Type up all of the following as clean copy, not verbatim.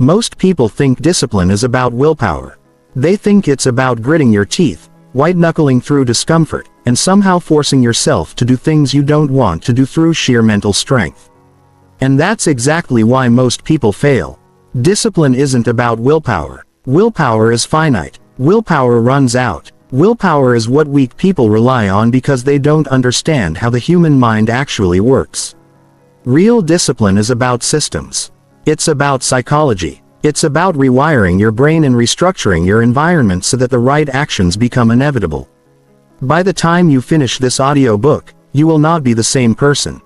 Most people think discipline is about willpower. They think it's about gritting your teeth, white-knuckling through discomfort, and somehow forcing yourself to do things you don't want to do through sheer mental strength. And that's exactly why most people fail. Discipline isn't about willpower. Willpower is finite. Willpower runs out. Willpower is what weak people rely on because they don't understand how the human mind actually works. Real discipline is about systems. It's about psychology. It's about rewiring your brain and restructuring your environment so that the right actions become inevitable. By the time you finish this audiobook, you will not be the same person.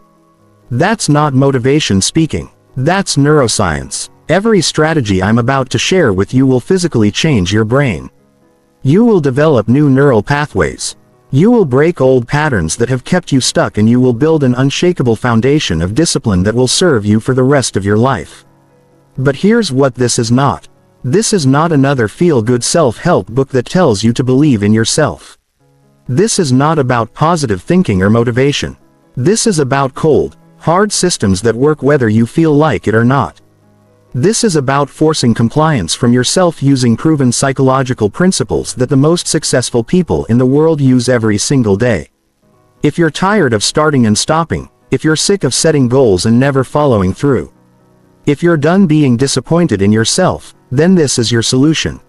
That's not motivation speaking. That's neuroscience. Every strategy I'm about to share with you will physically change your brain. You will develop new neural pathways. You will break old patterns that have kept you stuck, and you will build an unshakable foundation of discipline that will serve you for the rest of your life. But here's what this is not. This is not another feel-good self-help book that tells you to believe in yourself. This is not about positive thinking or motivation. This is about cold, hard systems that work whether you feel like it or not. This is about forcing compliance from yourself using proven psychological principles that the most successful people in the world use every single day. If you're tired of starting and stopping, if you're sick of setting goals and never following through, if you're done being disappointed in yourself, then this is your solution.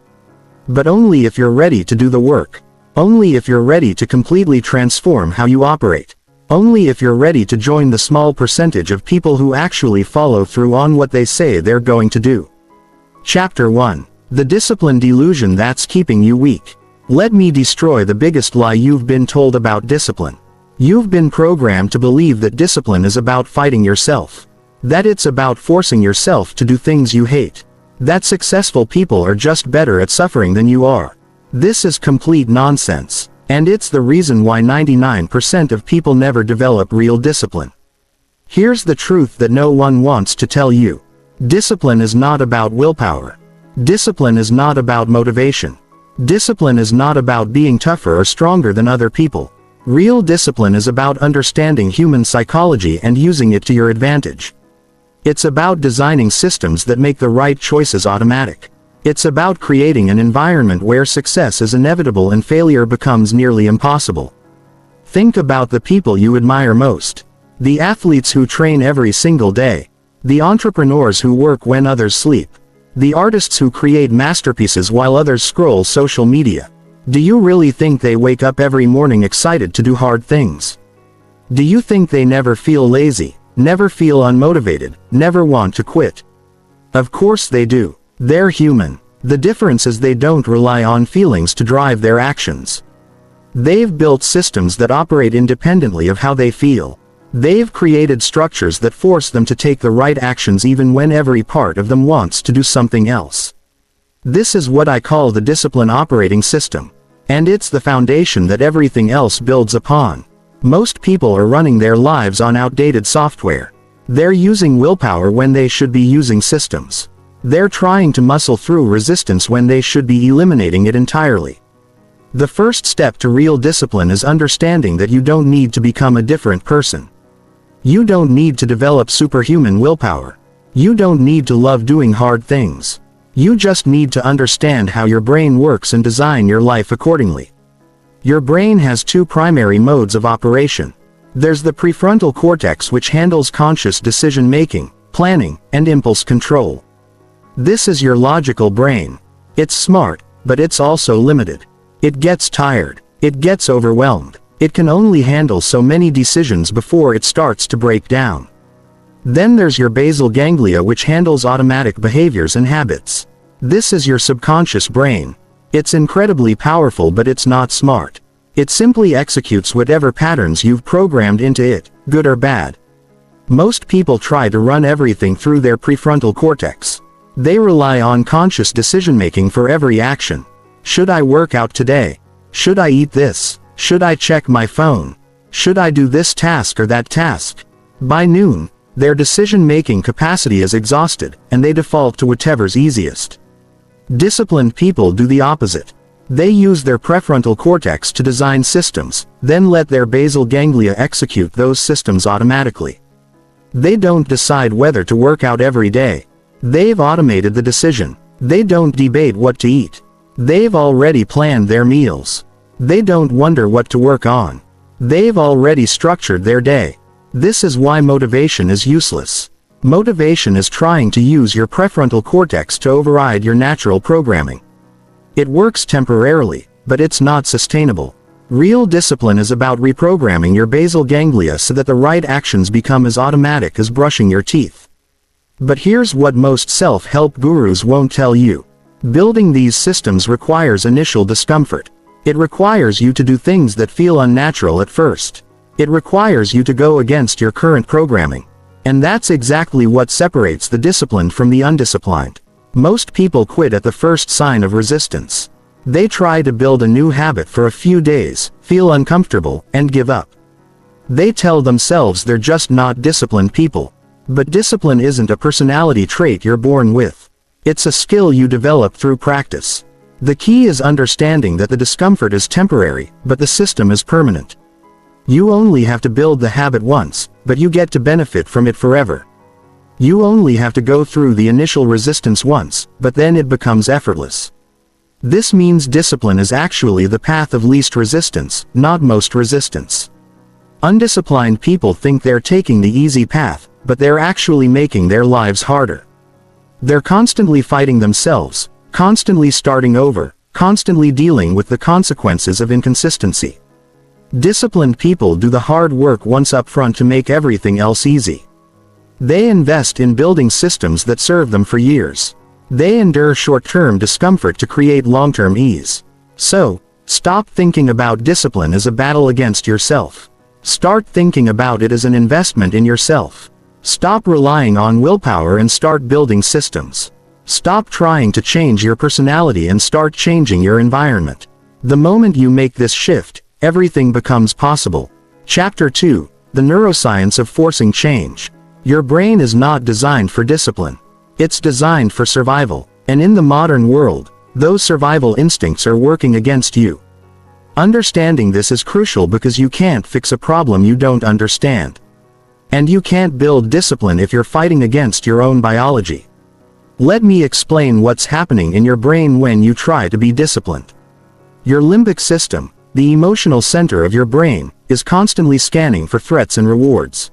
But only if you're ready to do the work. Only if you're ready to completely transform how you operate. Only if you're ready to join the small percentage of people who actually follow through on what they say they're going to do. Chapter 1. The Discipline Delusion That's Keeping You Weak. Let me destroy the biggest lie you've been told about discipline. You've been programmed to believe that discipline is about fighting yourself. That it's about forcing yourself to do things you hate. That successful people are just better at suffering than you are. This is complete nonsense. And it's the reason why 99% of people never develop real discipline. Here's the truth that no one wants to tell you. Discipline is not about willpower. Discipline is not about motivation. Discipline is not about being tougher or stronger than other people. Real discipline is about understanding human psychology and using it to your advantage. It's about designing systems that make the right choices automatic. It's about creating an environment where success is inevitable and failure becomes nearly impossible. Think about the people you admire most. The athletes who train every single day. The entrepreneurs who work when others sleep. The artists who create masterpieces while others scroll social media. Do you really think they wake up every morning excited to do hard things? Do you think they never feel lazy, never feel unmotivated, never want to quit? Of course they do. They're human. The difference is they don't rely on feelings to drive their actions. They've built systems that operate independently of how they feel. They've created structures that force them to take the right actions even when every part of them wants to do something else. This is what I call the discipline operating system. And it's the foundation that everything else builds upon. Most people are running their lives on outdated software. They're using willpower when they should be using systems. They're trying to muscle through resistance when they should be eliminating it entirely. The first step to real discipline is understanding that you don't need to become a different person. You don't need to develop superhuman willpower. You don't need to love doing hard things. You just need to understand how your brain works and design your life accordingly. Your brain has two primary modes of operation. There's the prefrontal cortex, which handles conscious decision-making, planning, and impulse control. This is your logical brain. It's smart, but it's also limited. It gets tired. It gets overwhelmed. It can only handle so many decisions before it starts to break down. Then there's your basal ganglia, which handles automatic behaviors and habits. This is your subconscious brain. It's incredibly powerful, but it's not smart. It simply executes whatever patterns you've programmed into it, good or bad. Most people try to run everything through their prefrontal cortex. They rely on conscious decision-making for every action. Should I work out today? Should I eat this? Should I check my phone? Should I do this task or that task? By noon, their decision-making capacity is exhausted, and they default to whatever's easiest. Disciplined people do the opposite. They use their prefrontal cortex to design systems, then let their basal ganglia execute those systems automatically. They don't decide whether to work out every day. They've automated the decision. They don't debate what to eat. They've already planned their meals. They don't wonder what to work on. They've already structured their day. This is why motivation is useless. Motivation is trying to use your prefrontal cortex to override your natural programming. It works temporarily, but it's not sustainable. Real discipline is about reprogramming your basal ganglia so that the right actions become as automatic as brushing your teeth. But here's what most self-help gurus won't tell you. Building these systems requires initial discomfort. It requires you to do things that feel unnatural at first. It requires you to go against your current programming. And that's exactly what separates the disciplined from the undisciplined. Most people quit at the first sign of resistance. They try to build a new habit for a few days, feel uncomfortable, and give up. They tell themselves they're just not disciplined people. But discipline isn't a personality trait you're born with. It's a skill you develop through practice. The key is understanding that the discomfort is temporary, but the system is permanent. You only have to build the habit once, but you get to benefit from it forever. You only have to go through the initial resistance once, but then it becomes effortless. This means discipline is actually the path of least resistance, not most resistance. Undisciplined people think they're taking the easy path, but they're actually making their lives harder. They're constantly fighting themselves, constantly starting over, constantly dealing with the consequences of inconsistency. Disciplined people do the hard work once up front to make everything else easy. They invest in building systems that serve them for years. They endure short-term discomfort to create long-term ease. So, stop thinking about discipline as a battle against yourself. Start thinking about it as an investment in yourself. Stop relying on willpower and start building systems. Stop trying to change your personality and start changing your environment. The moment you make this shift, everything becomes possible. Chapter 2: The Neuroscience of Forcing Change. Your brain is not designed for discipline. It's designed for survival. And in the modern world, those survival instincts are working against you. Understanding this is crucial because you can't fix a problem you don't understand. And you can't build discipline if you're fighting against your own biology. Let me explain what's happening in your brain when you try to be disciplined. Your limbic system, the emotional center of your brain, is constantly scanning for threats and rewards.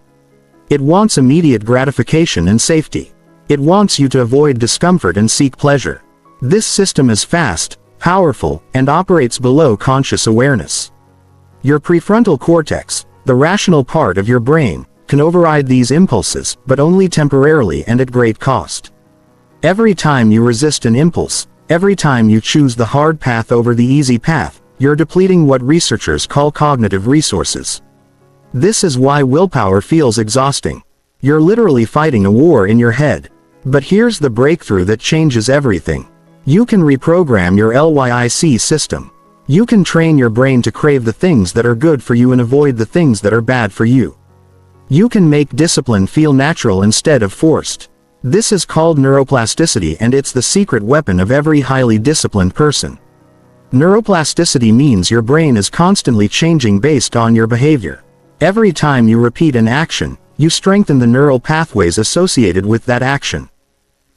It wants immediate gratification and safety. It wants you to avoid discomfort and seek pleasure. This system is fast, powerful, and operates below conscious awareness. Your prefrontal cortex, the rational part of your brain, can override these impulses, but only temporarily and at great cost. Every time you resist an impulse, every time you choose the hard path over the easy path, you're depleting what researchers call cognitive resources. This is why willpower feels exhausting. You're literally fighting a war in your head. But here's the breakthrough that changes everything. You can reprogram your LYIC system. You can train your brain to crave the things that are good for you and avoid the things that are bad for you. You can make discipline feel natural instead of forced. This is called neuroplasticity, and it's the secret weapon of every highly disciplined person. Neuroplasticity means your brain is constantly changing based on your behavior. Every time you repeat an action, you strengthen the neural pathways associated with that action.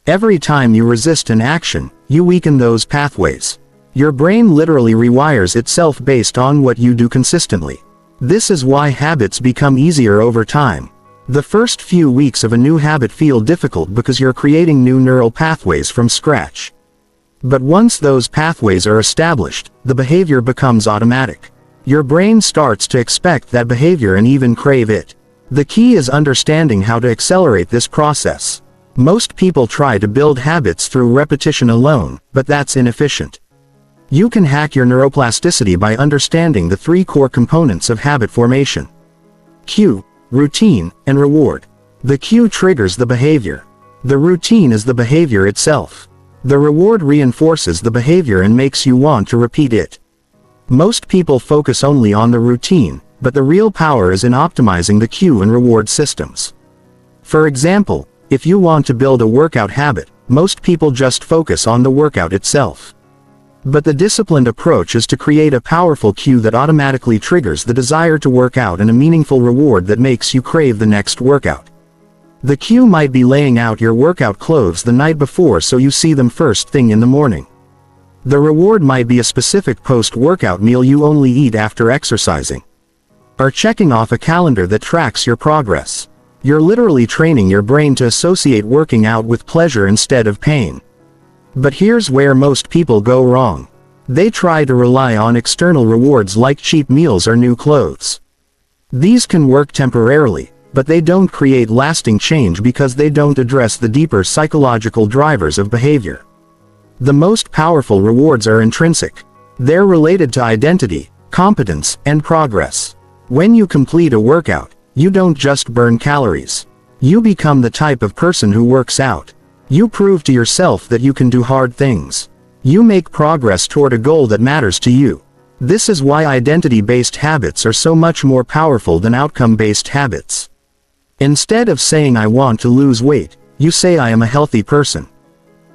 Every time you resist an action, you weaken those pathways. Your brain literally rewires itself based on what you do consistently. This is why habits become easier over time. The first few weeks of a new habit feel difficult because you're creating new neural pathways from scratch. But once those pathways are established, the behavior becomes automatic. Your brain starts to expect that behavior and even crave it. The key is understanding how to accelerate this process. Most people try to build habits through repetition alone, but that's inefficient. You can hack your neuroplasticity by understanding the three core components of habit formation: cue, routine, and reward. The cue triggers the behavior. The routine is the behavior itself. The reward reinforces the behavior and makes you want to repeat it. Most people focus only on the routine, but the real power is in optimizing the cue and reward systems. For example, if you want to build a workout habit, most people just focus on the workout itself. But the disciplined approach is to create a powerful cue that automatically triggers the desire to work out and a meaningful reward that makes you crave the next workout. The cue might be laying out your workout clothes the night before so you see them first thing in the morning. The reward might be a specific post-workout meal you only eat after exercising. Or checking off a calendar that tracks your progress. You're literally training your brain to associate working out with pleasure instead of pain. But here's where most people go wrong. They try to rely on external rewards like cheap meals or new clothes. These can work temporarily, but they don't create lasting change because they don't address the deeper psychological drivers of behavior. The most powerful rewards are intrinsic. They're related to identity, competence, and progress. When you complete a workout, you don't just burn calories. You become the type of person who works out. You prove to yourself that you can do hard things. You make progress toward a goal that matters to you. This is why identity-based habits are so much more powerful than outcome-based habits. Instead of saying I want to lose weight, you say I am a healthy person.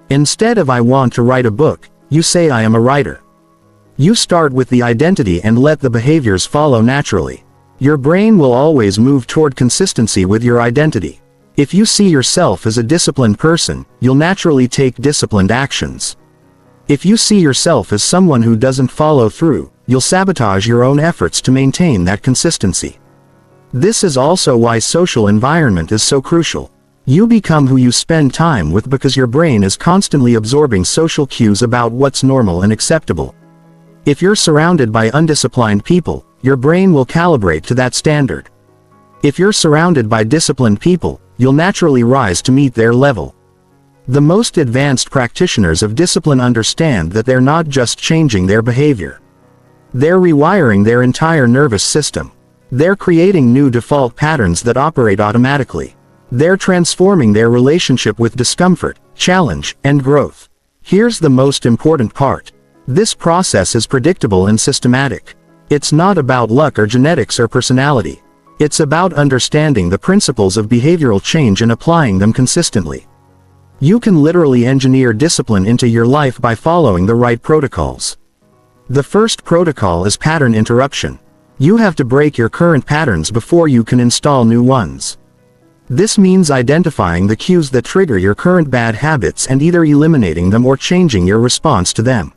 Instead of I want to write a book, you say I am a writer. You start with the identity and let the behaviors follow naturally. Your brain will always move toward consistency with your identity. If you see yourself as a disciplined person, you'll naturally take disciplined actions. If you see yourself as someone who doesn't follow through, you'll sabotage your own efforts to maintain that consistency. This is also why social environment is so crucial. You become who you spend time with because your brain is constantly absorbing social cues about what's normal and acceptable. If you're surrounded by undisciplined people, your brain will calibrate to that standard. If you're surrounded by disciplined people, you'll naturally rise to meet their level. The most advanced practitioners of discipline understand that they're not just changing their behavior. They're rewiring their entire nervous system. They're creating new default patterns that operate automatically. They're transforming their relationship with discomfort, challenge, and growth. Here's the most important part. This process is predictable and systematic. It's not about luck or genetics or personality. It's about understanding the principles of behavioral change and applying them consistently. You can literally engineer discipline into your life by following the right protocols. The first protocol is pattern interruption. You have to break your current patterns before you can install new ones. This means identifying the cues that trigger your current bad habits and either eliminating them or changing your response to them.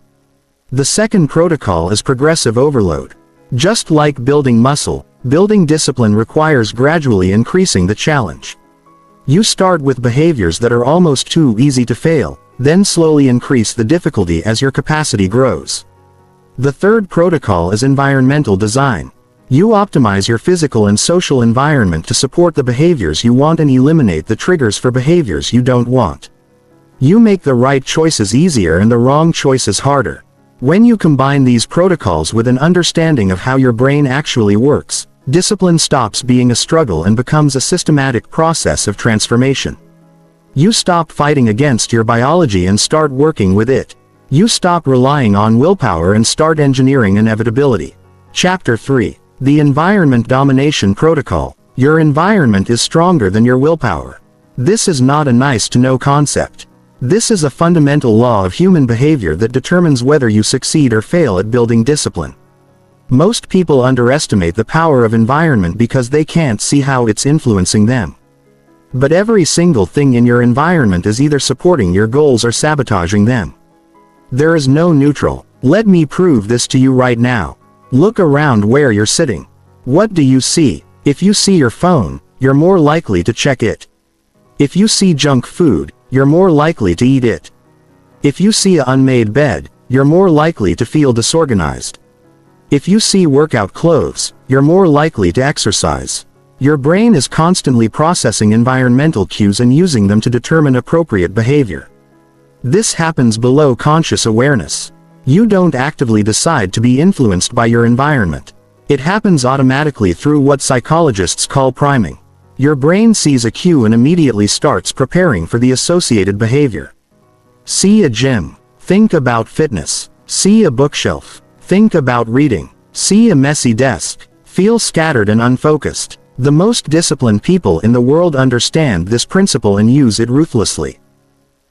The second protocol is progressive overload. Just like building muscle, building discipline requires gradually increasing the challenge. You start with behaviors that are almost too easy to fail, then slowly increase the difficulty as your capacity grows. The third protocol is environmental design. You optimize your physical and social environment to support the behaviors you want and eliminate the triggers for behaviors you don't want. You make the right choices easier and the wrong choices harder. When you combine these protocols with an understanding of how your brain actually works, discipline stops being a struggle and becomes a systematic process of transformation. You stop fighting against your biology and start working with it. You stop relying on willpower and start engineering inevitability. Chapter 3. The Environment Domination Protocol. Your environment is stronger than your willpower. This is not a nice-to-know concept. This is a fundamental law of human behavior that determines whether you succeed or fail at building discipline. Most people underestimate the power of environment because they can't see how it's influencing them. But every single thing in your environment is either supporting your goals or sabotaging them. There is no neutral. Let me prove this to you right now. Look around where you're sitting. What do you see? If you see your phone, you're more likely to check it. If you see junk food, you're more likely to eat it. If you see an unmade bed, you're more likely to feel disorganized. If you see workout clothes, you're more likely to exercise. Your brain is constantly processing environmental cues and using them to determine appropriate behavior. This happens below conscious awareness. You don't actively decide to be influenced by your environment. It happens automatically through what psychologists call priming. Your brain sees a cue and immediately starts preparing for the associated behavior. See a gym. Think about fitness. See a bookshelf. Think about reading. See a messy desk. Feel scattered and unfocused. The most disciplined people in the world understand this principle and use it ruthlessly.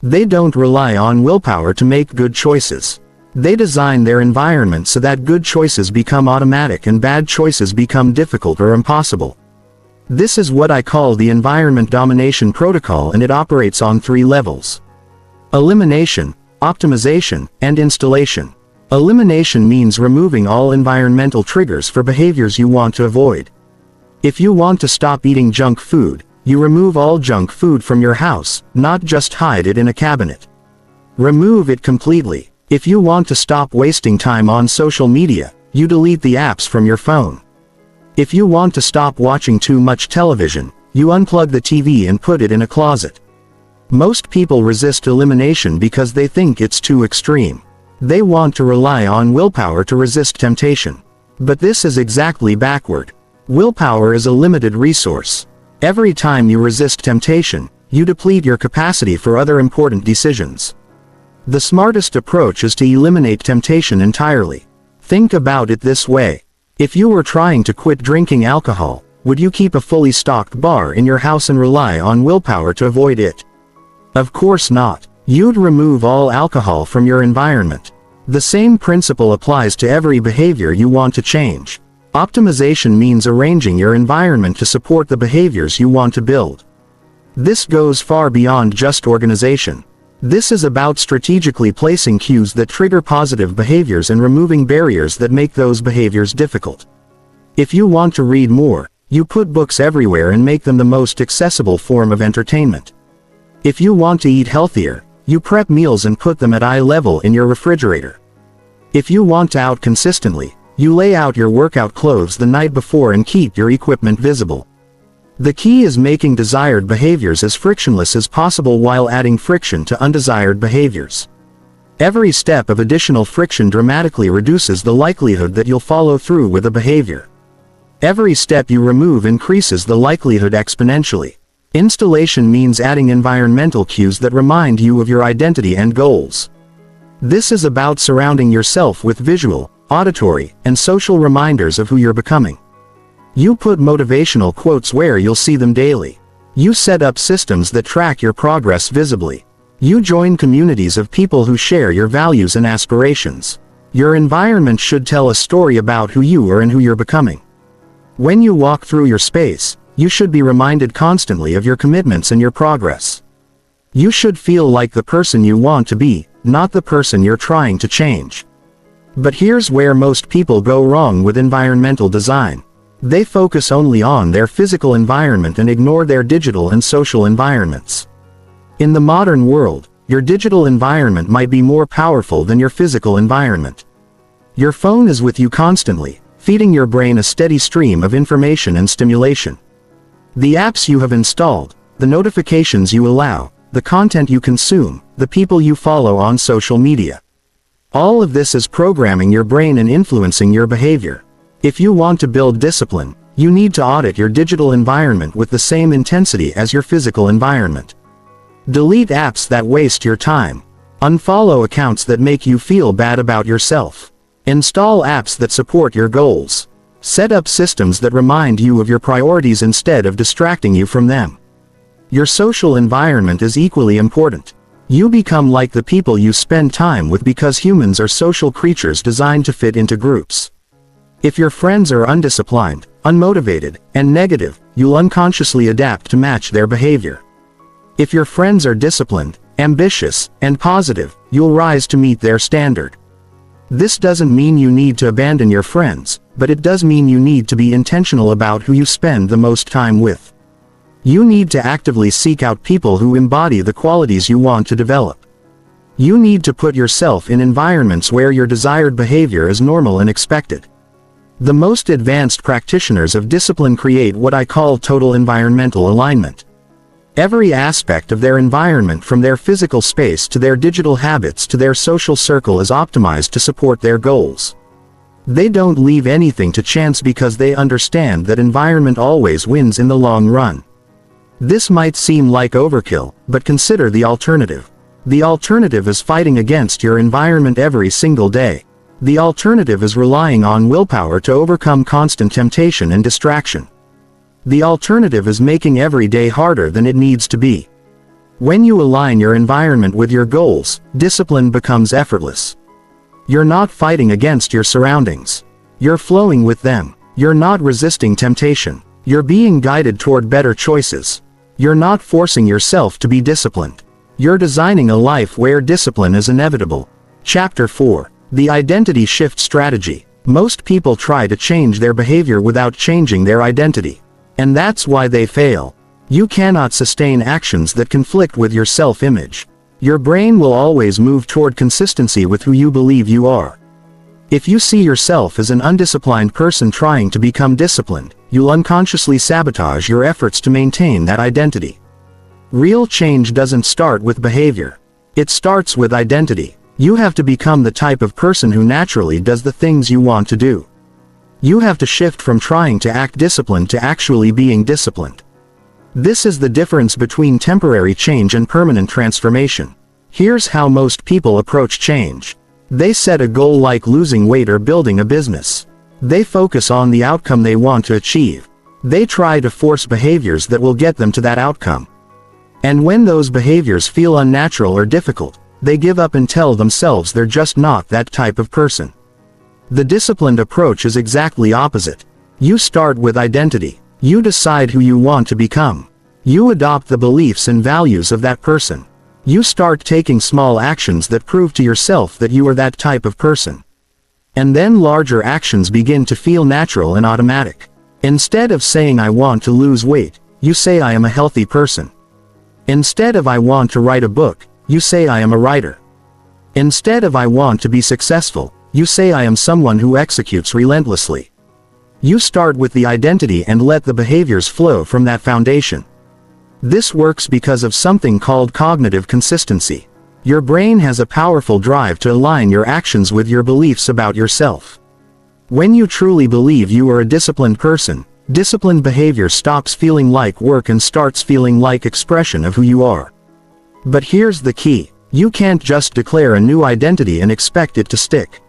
They don't rely on willpower to make good choices. They design their environment so that good choices become automatic and bad choices become difficult or impossible. This is what I call the environment domination protocol, and it operates on 3 levels: elimination, optimization, and installation. Elimination means removing all environmental triggers for behaviors you want to avoid. If you want to stop eating junk food, you remove all junk food from your house, not just hide it in a cabinet. Remove it completely. If you want to stop wasting time on social media, you delete the apps from your phone. If you want to stop watching too much television, you unplug the TV and put it in a closet. Most people resist elimination because they think it's too extreme. They want to rely on willpower to resist temptation. But this is exactly backward. Willpower is a limited resource. Every time you resist temptation, you deplete your capacity for other important decisions. The smartest approach is to eliminate temptation entirely. Think about it this way. If you were trying to quit drinking alcohol, would you keep a fully stocked bar in your house and rely on willpower to avoid it? Of course not. You'd remove all alcohol from your environment. The same principle applies to every behavior you want to change. Optimization means arranging your environment to support the behaviors you want to build. This goes far beyond just organization. This is about strategically placing cues that trigger positive behaviors and removing barriers that make those behaviors difficult. If you want to read more, you put books everywhere and make them the most accessible form of entertainment. If you want to eat healthier, you prep meals and put them at eye level in your refrigerator. If you want to out consistently, you lay out your workout clothes the night before and keep your equipment visible. The key is making desired behaviors as frictionless as possible while adding friction to undesired behaviors. Every step of additional friction dramatically reduces the likelihood that you'll follow through with a behavior. Every step you remove increases the likelihood exponentially. Installation means adding environmental cues that remind you of your identity and goals. This is about surrounding yourself with visual, auditory, and social reminders of who you're becoming. You put motivational quotes where you'll see them daily. You set up systems that track your progress visibly. You join communities of people who share your values and aspirations. Your environment should tell a story about who you are and who you're becoming. When you walk through your space, you should be reminded constantly of your commitments and your progress. You should feel like the person you want to be, not the person you're trying to change. But here's where most people go wrong with environmental design. They focus only on their physical environment and ignore their digital and social environments. In the modern world, your digital environment might be more powerful than your physical environment. Your phone is with you constantly, feeding your brain a steady stream of information and stimulation. The apps you have installed, the notifications you allow, the content you consume, the people you follow on social media. All of this is programming your brain and influencing your behavior. If you want to build discipline, you need to audit your digital environment with the same intensity as your physical environment. Delete apps that waste your time. Unfollow accounts that make you feel bad about yourself. Install apps that support your goals. Set up systems that remind you of your priorities instead of distracting you from them. Your social environment is equally important. You become like the people you spend time with because humans are social creatures designed to fit into groups. If your friends are undisciplined, unmotivated, and negative, you'll unconsciously adapt to match their behavior. If your friends are disciplined, ambitious, and positive, you'll rise to meet their standard. This doesn't mean you need to abandon your friends, but it does mean you need to be intentional about who you spend the most time with. You need to actively seek out people who embody the qualities you want to develop. You need to put yourself in environments where your desired behavior is normal and expected. The most advanced practitioners of discipline create what I call total environmental alignment. Every aspect of their environment, from their physical space to their digital habits to their social circle, is optimized to support their goals. They don't leave anything to chance because they understand that environment always wins in the long run. This might seem like overkill, but consider the alternative. The alternative is fighting against your environment every single day. The alternative is relying on willpower to overcome constant temptation and distraction. The alternative is making every day harder than it needs to be. When you align your environment with your goals, discipline becomes effortless. You're not fighting against your surroundings. You're flowing with them. You're not resisting temptation. You're being guided toward better choices. You're not forcing yourself to be disciplined. You're designing a life where discipline is inevitable. Chapter 4. The Identity Shift Strategy. Most people try to change their behavior without changing their identity. And that's why they fail. You cannot sustain actions that conflict with your self-image. Your brain will always move toward consistency with who you believe you are. If you see yourself as an undisciplined person trying to become disciplined, you'll unconsciously sabotage your efforts to maintain that identity. Real change doesn't start with behavior. It starts with identity. You have to become the type of person who naturally does the things you want to do. You have to shift from trying to act disciplined to actually being disciplined. This is the difference between temporary change and permanent transformation. Here's how most people approach change. They set a goal like losing weight or building a business. They focus on the outcome they want to achieve. They try to force behaviors that will get them to that outcome. And when those behaviors feel unnatural or difficult, they give up and tell themselves they're just not that type of person. The disciplined approach is exactly opposite. You start with identity. You decide who you want to become. You adopt the beliefs and values of that person. You start taking small actions that prove to yourself that you are that type of person. And then larger actions begin to feel natural and automatic. Instead of saying I want to lose weight, you say I am a healthy person. Instead of I want to write a book, you say I am a writer. Instead of I want to be successful, you say I am someone who executes relentlessly. You start with the identity and let the behaviors flow from that foundation. This works because of something called cognitive consistency. Your brain has a powerful drive to align your actions with your beliefs about yourself. When you truly believe you are a disciplined person, disciplined behavior stops feeling like work and starts feeling like expression of who you are. But here's the key. You can't just declare a new identity and expect it to stick.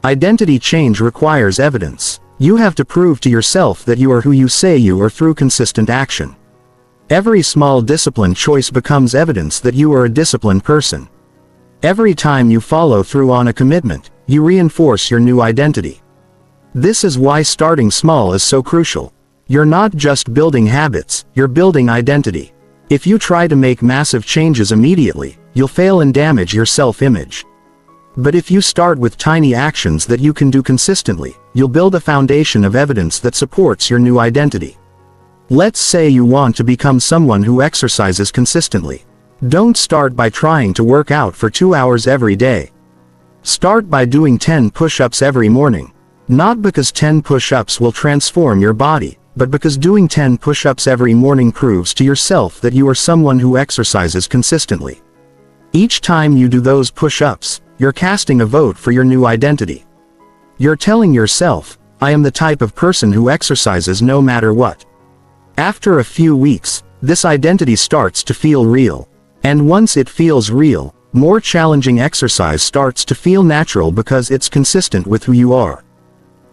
Identity change requires evidence. You have to prove to yourself that you are who you say you are through consistent action. Every small disciplined choice becomes evidence that you are a disciplined person. Every time you follow through on a commitment, you reinforce your new identity. This is why starting small is so crucial. You're not just building habits, you're building identity. If you try to make massive changes immediately, you'll fail and damage your self-image. But if you start with tiny actions that you can do consistently, you'll build a foundation of evidence that supports your new identity. Let's say you want to become someone who exercises consistently. Don't start by trying to work out for 2 hours every day. Start by doing 10 push-ups every morning. Not because 10 push-ups will transform your body, but because doing 10 push-ups every morning proves to yourself that you are someone who exercises consistently. Each time you do those push-ups, you're casting a vote for your new identity. You're telling yourself, I am the type of person who exercises no matter what. After a few weeks, this identity starts to feel real. And once it feels real, more challenging exercise starts to feel natural because it's consistent with who you are.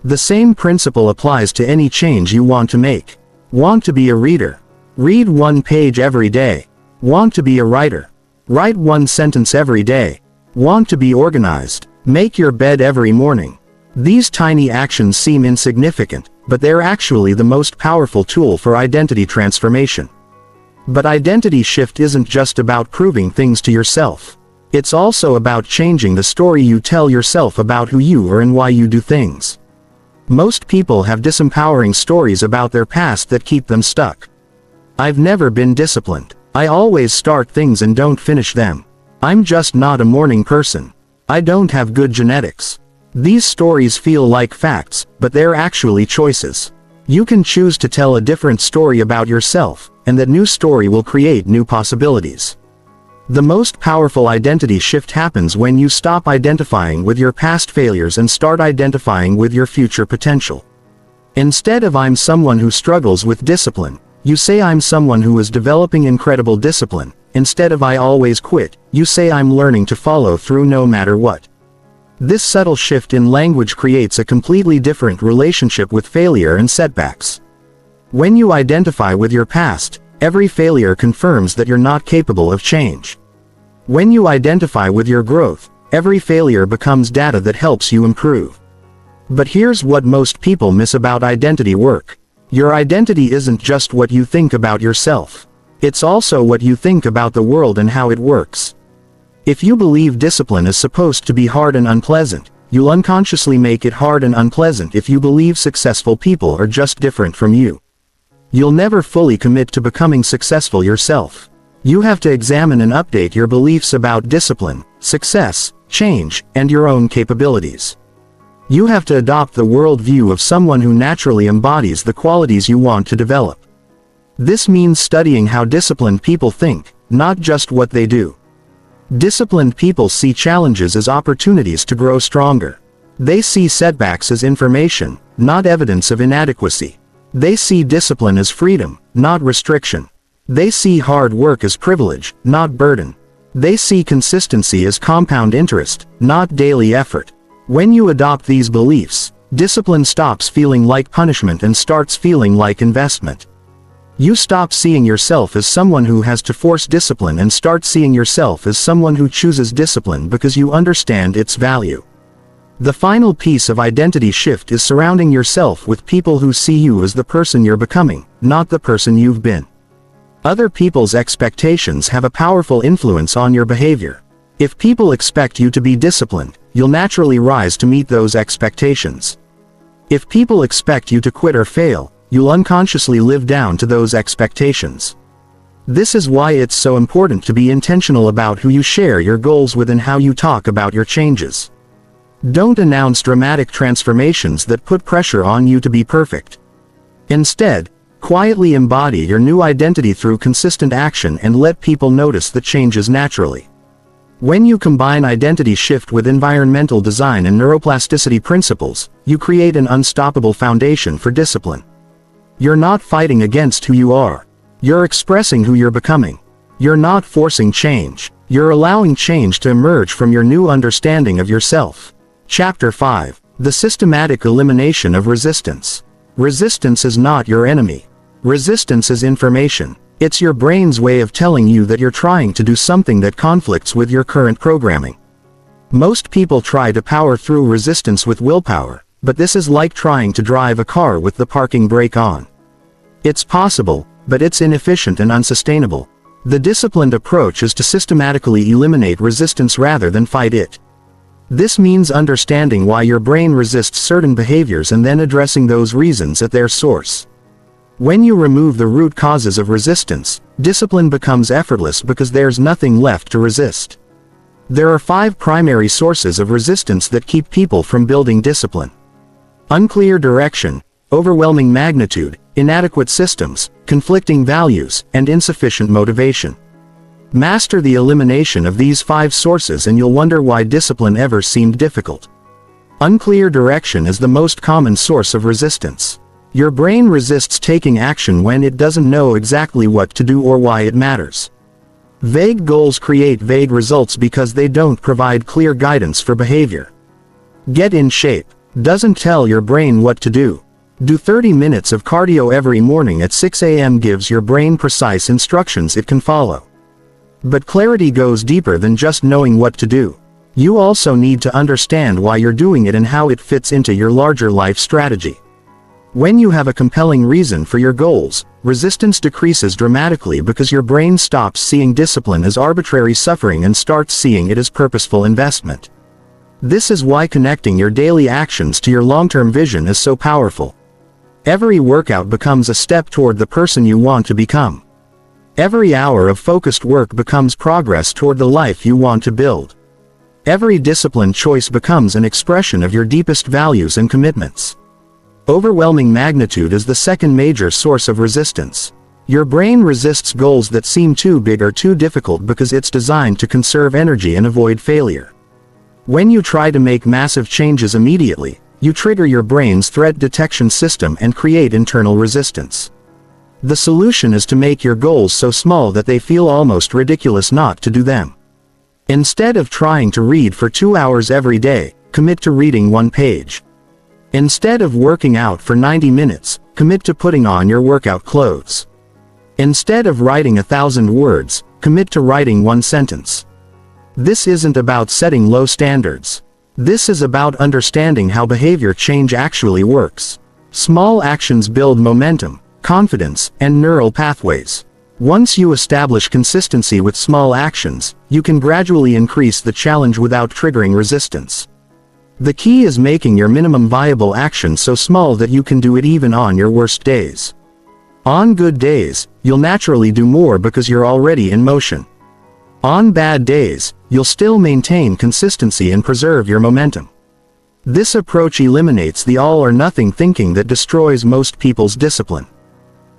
The same principle applies to any change you want to make. Want to be a reader? Read 1 page every day. Want to be a writer? Write 1 sentence every day. Want to be organized? Make your bed every morning. These tiny actions seem insignificant, but they're actually the most powerful tool for identity transformation. But identity shift isn't just about proving things to yourself. It's also about changing the story you tell yourself about who you are and why you do things. Most people have disempowering stories about their past that keep them stuck. I've never been disciplined. I always start things and don't finish them. I'm just not a morning person. I don't have good genetics. These stories feel like facts, but they're actually choices. You can choose to tell a different story about yourself, and that new story will create new possibilities. The most powerful identity shift happens when you stop identifying with your past failures and start identifying with your future potential. Instead of I'm someone who struggles with discipline, you say I'm someone who is developing incredible discipline. Instead of I always quit, you say I'm learning to follow through no matter what. This subtle shift in language creates a completely different relationship with failure and setbacks. When you identify with your past, every failure confirms that you're not capable of change. When you identify with your growth, every failure becomes data that helps you improve. But here's what most people miss about identity work. Your identity isn't just what you think about yourself. It's also what you think about the world and how it works. If you believe discipline is supposed to be hard and unpleasant, you'll unconsciously make it hard and unpleasant. If you believe successful people are just different from you, you'll never fully commit to becoming successful yourself. You have to examine and update your beliefs about discipline, success, change, and your own capabilities. You have to adopt the worldview of someone who naturally embodies the qualities you want to develop. This means studying how disciplined people think, not just what they do. Disciplined people see challenges as opportunities to grow stronger. They see setbacks as information, not evidence of inadequacy. They see discipline as freedom, not restriction. They see hard work as privilege, not burden. They see consistency as compound interest, not daily effort. When you adopt these beliefs, discipline stops feeling like punishment and starts feeling like investment. You stop seeing yourself as someone who has to force discipline and start seeing yourself as someone who chooses discipline because you understand its value. The final piece of identity shift is surrounding yourself with people who see you as the person you're becoming, not the person you've been. Other people's expectations have a powerful influence on your behavior. If people expect you to be disciplined, you'll naturally rise to meet those expectations. If people expect you to quit or fail, you'll unconsciously live down to those expectations. This is why it's so important to be intentional about who you share your goals with and how you talk about your changes. Don't announce dramatic transformations that put pressure on you to be perfect. Instead, quietly embody your new identity through consistent action and let people notice the changes naturally. When you combine identity shift with environmental design and neuroplasticity principles, you create an unstoppable foundation for discipline. You're not fighting against who you are. You're expressing who you're becoming. You're not forcing change. You're allowing change to emerge from your new understanding of yourself. Chapter 5. The Systematic Elimination of Resistance. Resistance is not your enemy. Resistance is information. It's your brain's way of telling you that you're trying to do something that conflicts with your current programming. Most people try to power through resistance with willpower, but this is like trying to drive a car with the parking brake on. It's possible, but it's inefficient and unsustainable. The disciplined approach is to systematically eliminate resistance rather than fight it. This means understanding why your brain resists certain behaviors and then addressing those reasons at their source. When you remove the root causes of resistance, discipline becomes effortless because there's nothing left to resist. There are 5 primary sources of resistance that keep people from building discipline. Unclear direction, overwhelming magnitude, inadequate systems, conflicting values, and insufficient motivation. Master the elimination of these 5 sources and you'll wonder why discipline ever seemed difficult. Unclear direction is the most common source of resistance. Your brain resists taking action when it doesn't know exactly what to do or why it matters. Vague goals create vague results because they don't provide clear guidance for behavior. Get in shape doesn't tell your brain what to do. Do 30 minutes of cardio every morning at 6 a.m. gives your brain precise instructions it can follow. But clarity goes deeper than just knowing what to do. You also need to understand why you're doing it and how it fits into your larger life strategy. When you have a compelling reason for your goals, resistance decreases dramatically because your brain stops seeing discipline as arbitrary suffering and starts seeing it as purposeful investment. This is why connecting your daily actions to your long-term vision is so powerful. Every workout becomes a step toward the person you want to become. Every hour of focused work becomes progress toward the life you want to build. Every disciplined choice becomes an expression of your deepest values and commitments. Overwhelming magnitude is the second major source of resistance. Your brain resists goals that seem too big or too difficult because it's designed to conserve energy and avoid failure. When you try to make massive changes immediately, you trigger your brain's threat detection system and create internal resistance. The solution is to make your goals so small that they feel almost ridiculous not to do them. Instead of trying to read for 2 hours every day, commit to reading 1 page. Instead of working out for 90 minutes, commit to putting on your workout clothes. Instead of writing 1,000 words, commit to writing 1 sentence. This isn't about setting low standards. This is about understanding how behavior change actually works. Small actions build momentum, confidence, and neural pathways. Once you establish consistency with small actions, you can gradually increase the challenge without triggering resistance. The key is making your minimum viable action so small that you can do it even on your worst days. On good days, you'll naturally do more because you're already in motion. On bad days, you'll still maintain consistency and preserve your momentum. This approach eliminates the all-or-nothing thinking that destroys most people's discipline.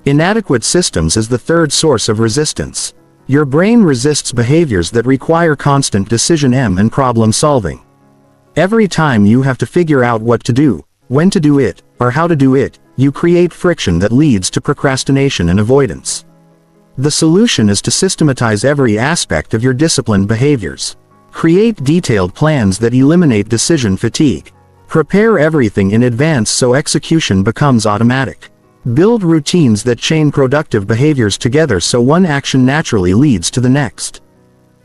Inadequate systems is the third source of resistance. Your brain resists behaviors that require constant decision and problem solving. Every time you have to figure out what to do, when to do it, or how to do it, you create friction that leads to procrastination and avoidance. The solution is to systematize every aspect of your disciplined behaviors. Create detailed plans that eliminate decision fatigue. Prepare everything in advance so execution becomes automatic. Build routines that chain productive behaviors together so one action naturally leads to the next.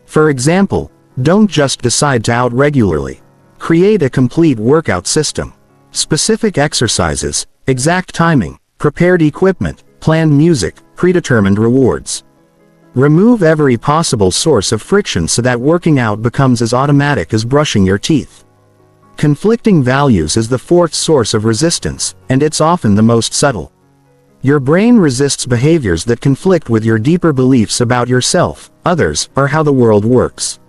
For example, don't just decide to out regularly. Create a complete workout system. Specific exercises, exact timing, prepared equipment, planned music, predetermined rewards. Remove every possible source of friction so that working out becomes as automatic as brushing your teeth. Conflicting values is the fourth source of resistance, and it's often the most subtle. Your brain resists behaviors that conflict with your deeper beliefs about yourself, others, or how the world works.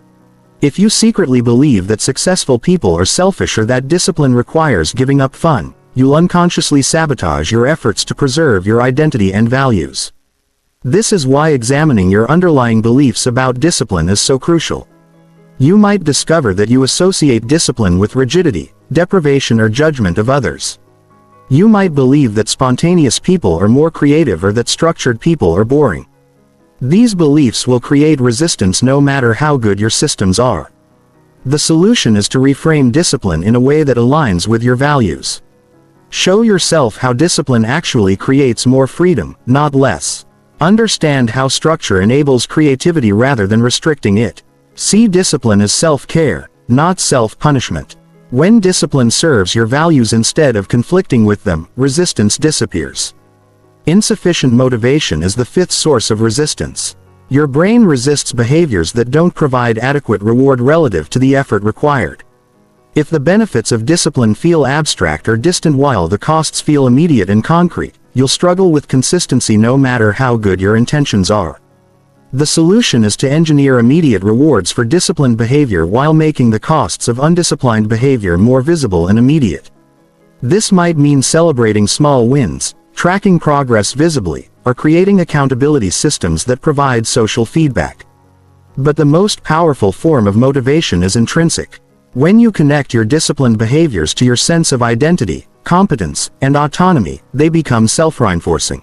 If you secretly believe that successful people are selfish or that discipline requires giving up fun, you'll unconsciously sabotage your efforts to preserve your identity and values. This is why examining your underlying beliefs about discipline is so crucial. You might discover that you associate discipline with rigidity, deprivation, or judgment of others. You might believe that spontaneous people are more creative or that structured people are boring. These beliefs will create resistance no matter how good your systems are. The solution is to reframe discipline in a way that aligns with your values. Show yourself how discipline actually creates more freedom, not less. Understand how structure enables creativity rather than restricting it. See discipline as self-care, not self-punishment. When discipline serves your values instead of conflicting with them, resistance disappears. Insufficient motivation is the fifth source of resistance. Your brain resists behaviors that don't provide adequate reward relative to the effort required. If the benefits of discipline feel abstract or distant while the costs feel immediate and concrete, you'll struggle with consistency no matter how good your intentions are. The solution is to engineer immediate rewards for disciplined behavior while making the costs of undisciplined behavior more visible and immediate. This might mean celebrating small wins, tracking progress visibly, or creating accountability systems that provide social feedback. But the most powerful form of motivation is intrinsic. When you connect your disciplined behaviors to your sense of identity, competence, and autonomy, they become self-reinforcing.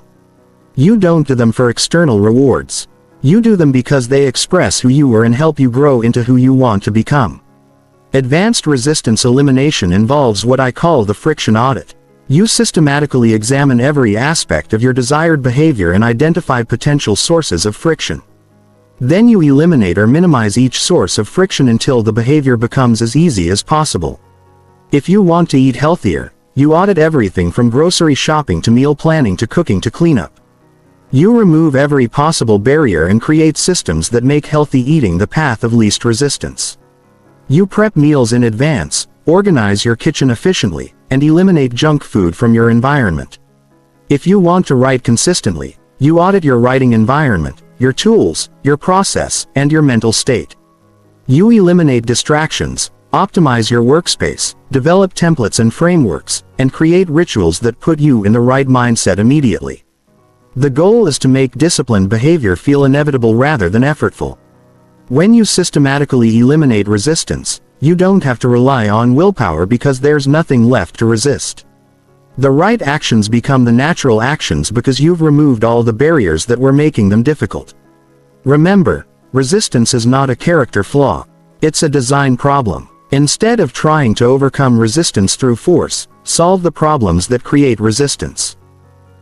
You don't do them for external rewards. You do them because they express who you are and help you grow into who you want to become. Advanced resistance elimination involves what I call the friction audit. You systematically examine every aspect of your desired behavior and identify potential sources of friction. Then you eliminate or minimize each source of friction until the behavior becomes as easy as possible. If you want to eat healthier, you audit everything from grocery shopping to meal planning to cooking to cleanup. You remove every possible barrier and create systems that make healthy eating the path of least resistance. You prep meals in advance, organize your kitchen efficiently, and eliminate junk food from your environment. If you want to write consistently, you audit your writing environment, your tools, your process, and your mental state. You eliminate distractions, optimize your workspace, develop templates and frameworks, and create rituals that put you in the right mindset immediately. The goal is to make disciplined behavior feel inevitable rather than effortful. When you systematically eliminate resistance, you don't have to rely on willpower because there's nothing left to resist. The right actions become the natural actions because you've removed all the barriers that were making them difficult. Remember, resistance is not a character flaw. It's a design problem. Instead of trying to overcome resistance through force, solve the problems that create resistance.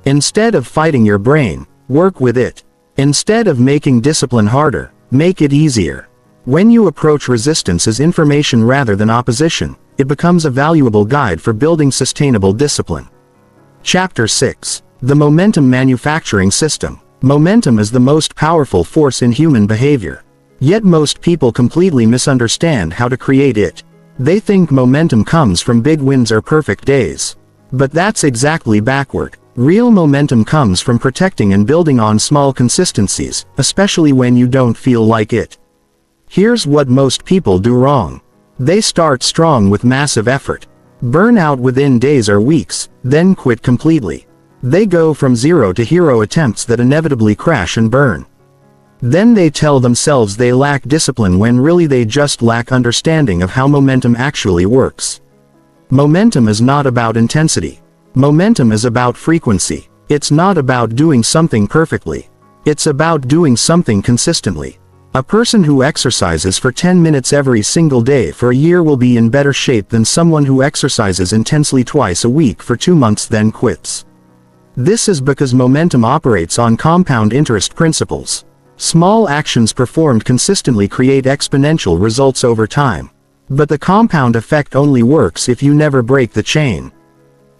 Instead of fighting your brain, work with it. Instead of making discipline harder, make it easier. When you approach resistance as information rather than opposition, it becomes a valuable guide for building sustainable discipline. Chapter 6. The Momentum Manufacturing System. Momentum is the most powerful force in human behavior. Yet most people completely misunderstand how to create it. They think momentum comes from big wins or perfect days. But that's exactly backward. Real momentum comes from protecting and building on small consistencies, especially when you don't feel like it. Here's what most people do wrong. They start strong with massive effort, burn out within days or weeks, then quit completely. They go from zero to hero attempts that inevitably crash and burn. Then they tell themselves they lack discipline when really they just lack understanding of how momentum actually works. Momentum is not about intensity. Momentum is about frequency. It's not about doing something perfectly. It's about doing something consistently. A person who exercises for 10 minutes every single day for a year will be in better shape than someone who exercises intensely twice a week for 2 months then quits. This is because momentum operates on compound interest principles. Small actions performed consistently create exponential results over time. But the compound effect only works if you never break the chain.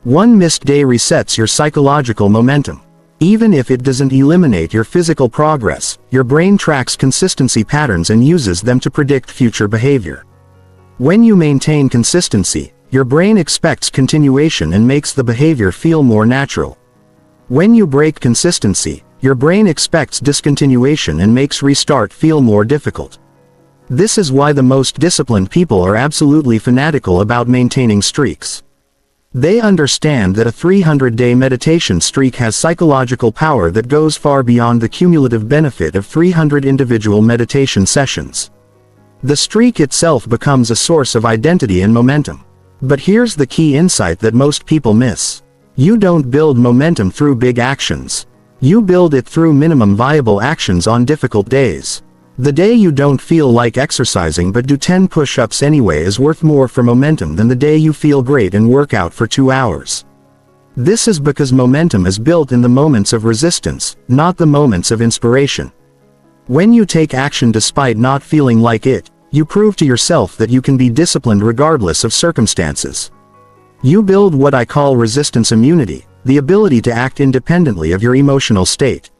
One missed day resets your psychological momentum. Even if it doesn't eliminate your physical progress, your brain tracks consistency patterns and uses them to predict future behavior. When you maintain consistency, your brain expects continuation and makes the behavior feel more natural. When you break consistency, your brain expects discontinuation and makes restart feel more difficult. This is why the most disciplined people are absolutely fanatical about maintaining streaks. They understand that a 300-day meditation streak has psychological power that goes far beyond the cumulative benefit of 300 individual meditation sessions. The streak itself becomes a source of identity and momentum. But here's the key insight that most people miss. You don't build momentum through big actions. You build it through minimum viable actions on difficult days. The day you don't feel like exercising but do 10 push-ups anyway is worth more for momentum than the day you feel great and work out for 2 hours. This is because momentum is built in the moments of resistance, not the moments of inspiration. When you take action despite not feeling like it, you prove to yourself that you can be disciplined regardless of circumstances. You build what I call resistance immunity, the ability to act independently of your emotional state.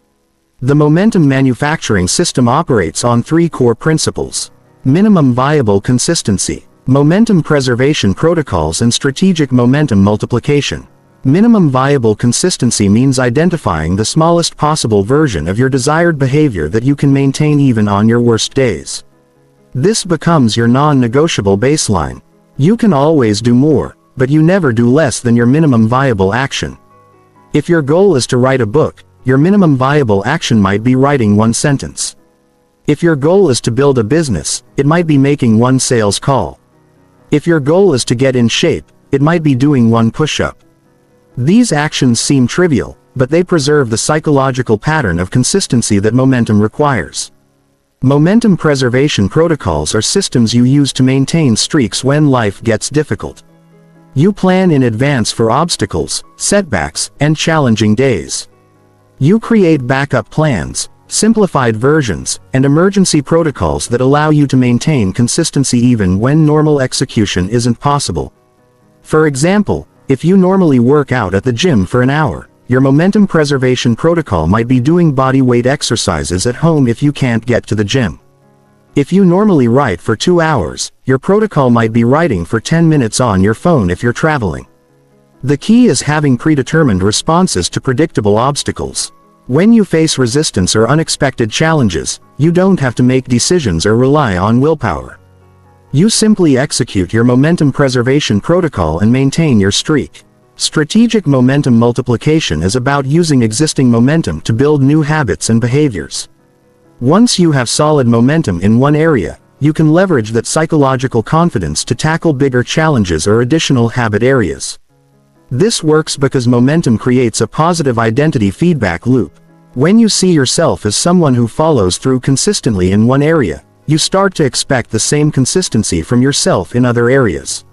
The momentum manufacturing system operates on 3 core principles: minimum viable consistency, momentum preservation protocols, and strategic momentum multiplication. Minimum viable consistency means identifying the smallest possible version of your desired behavior that you can maintain even on your worst days. This becomes your non-negotiable baseline. You can always do more, but you never do less than your minimum viable action. If your goal is to write a book, your minimum viable action might be writing 1 sentence. If your goal is to build a business, it might be making 1 sales call. If your goal is to get in shape, it might be doing 1 push-up. These actions seem trivial, but they preserve the psychological pattern of consistency that momentum requires. Momentum preservation protocols are systems you use to maintain streaks when life gets difficult. You plan in advance for obstacles, setbacks, and challenging days. You create backup plans, simplified versions, and emergency protocols that allow you to maintain consistency even when normal execution isn't possible. For example, if you normally work out at the gym for an hour, your momentum preservation protocol might be doing body weight exercises at home if you can't get to the gym. If you normally write for 2 hours, your protocol might be writing for 10 minutes on your phone if you're traveling. The key is having predetermined responses to predictable obstacles. When you face resistance or unexpected challenges, you don't have to make decisions or rely on willpower. You simply execute your momentum preservation protocol and maintain your streak. Strategic momentum multiplication is about using existing momentum to build new habits and behaviors. Once you have solid momentum in one area, you can leverage that psychological confidence to tackle bigger challenges or additional habit areas. This works because momentum creates a positive identity feedback loop. When you see yourself as someone who follows through consistently in one area, you start to expect the same consistency from yourself in other areas.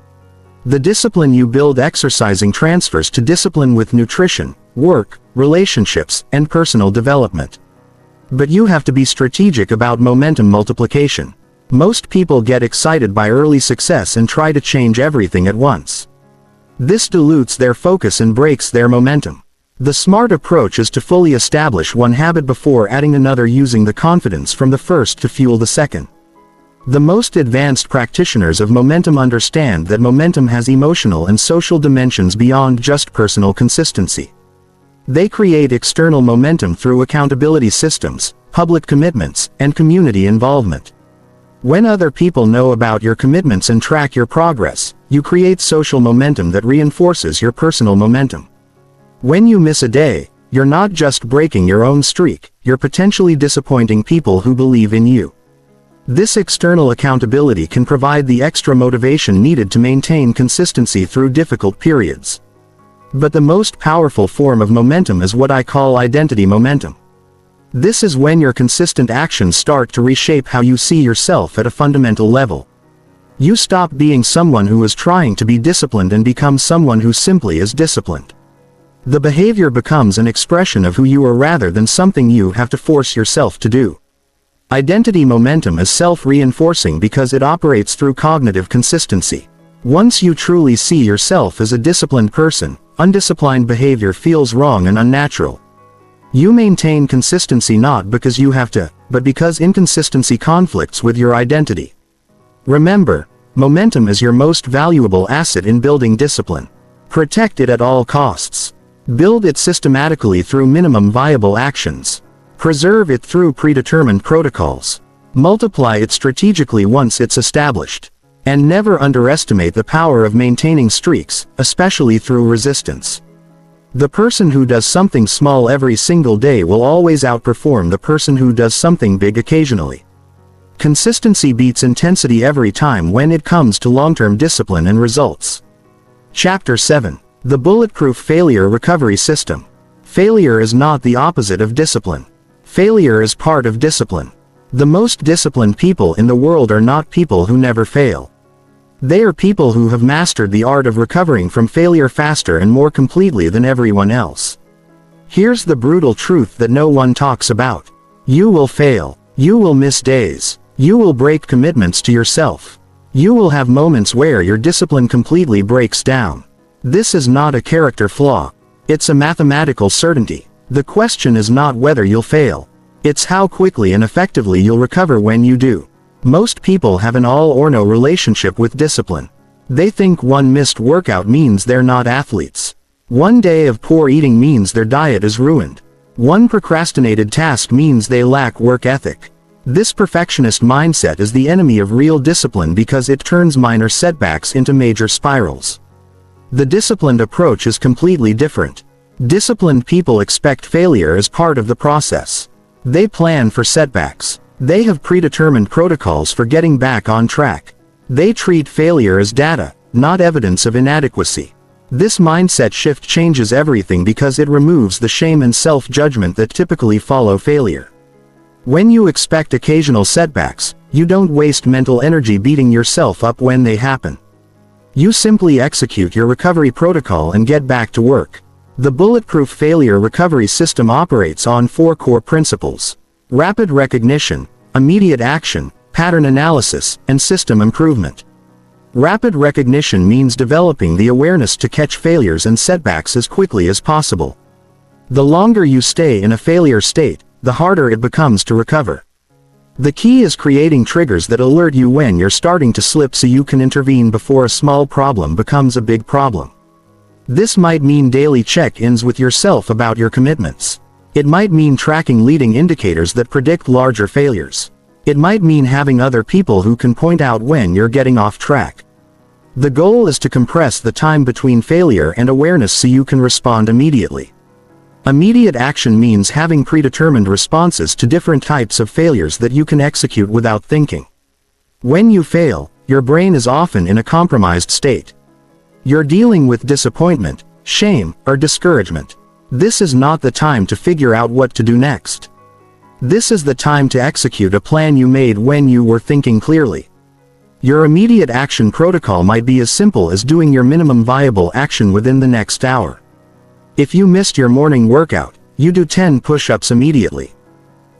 The discipline you build exercising transfers to discipline with nutrition, work, relationships, and personal development. But you have to be strategic about momentum multiplication. Most people get excited by early success and try to change everything at once. This dilutes their focus and breaks their momentum. The smart approach is to fully establish one habit before adding another, using the confidence from the first to fuel the second. The most advanced practitioners of momentum understand that momentum has emotional and social dimensions beyond just personal consistency. They create external momentum through accountability systems, public commitments, and community involvement. When other people know about your commitments and track your progress, you create social momentum that reinforces your personal momentum. When you miss a day, you're not just breaking your own streak, you're potentially disappointing people who believe in you. This external accountability can provide the extra motivation needed to maintain consistency through difficult periods. But the most powerful form of momentum is what I call identity momentum. This is when your consistent actions start to reshape how you see yourself at a fundamental level. You stop being someone who is trying to be disciplined and become someone who simply is disciplined. The behavior becomes an expression of who you are rather than something you have to force yourself to do. Identity momentum is self-reinforcing because it operates through cognitive consistency. Once you truly see yourself as a disciplined person, undisciplined behavior feels wrong and unnatural. You maintain consistency not because you have to, but because inconsistency conflicts with your identity. Remember, momentum is your most valuable asset in building discipline. Protect it at all costs. Build it systematically through minimum viable actions. Preserve it through predetermined protocols. Multiply it strategically once it's established. And never underestimate the power of maintaining streaks, especially through resistance. The person who does something small every single day will always outperform the person who does something big occasionally. Consistency beats intensity every time when it comes to long-term discipline and results. Chapter 7. The Bulletproof Failure Recovery System. Failure is not the opposite of discipline. Failure is part of discipline. The most disciplined people in the world are not people who never fail. They are people who have mastered the art of recovering from failure faster and more completely than everyone else. Here's the brutal truth that no one talks about. You will fail. You will miss days. You will break commitments to yourself. You will have moments where your discipline completely breaks down. This is not a character flaw. It's a mathematical certainty. The question is not whether you'll fail. It's how quickly and effectively you'll recover when you do. Most people have an all or no relationship with discipline. They think one missed workout means they're not athletes. One day of poor eating means their diet is ruined. One procrastinated task means they lack work ethic. This perfectionist mindset is the enemy of real discipline because it turns minor setbacks into major spirals. The disciplined approach is completely different. Disciplined people expect failure as part of the process. They plan for setbacks. They have predetermined protocols for getting back on track. They treat failure as data, not evidence of inadequacy. This mindset shift changes everything because it removes the shame and self-judgment that typically follow failure. When you expect occasional setbacks, you don't waste mental energy beating yourself up when they happen. You simply execute your recovery protocol and get back to work. The Bulletproof Failure Recovery System operates on 4 core principles: rapid recognition, immediate action, pattern analysis, and system improvement. Rapid recognition means developing the awareness to catch failures and setbacks as quickly as possible. The longer you stay in a failure state, the harder it becomes to recover. The key is creating triggers that alert you when you're starting to slip so you can intervene before a small problem becomes a big problem. This might mean daily check-ins with yourself about your commitments. It might mean tracking leading indicators that predict larger failures. It might mean having other people who can point out when you're getting off track. The goal is to compress the time between failure and awareness so you can respond immediately. Immediate action means having predetermined responses to different types of failures that you can execute without thinking. When you fail, your brain is often in a compromised state. You're dealing with disappointment, shame, or discouragement. This is not the time to figure out what to do next. This is the time to execute a plan you made when you were thinking clearly. Your immediate action protocol might be as simple as doing your minimum viable action within the next hour. If you missed your morning workout, you do 10 push-ups immediately.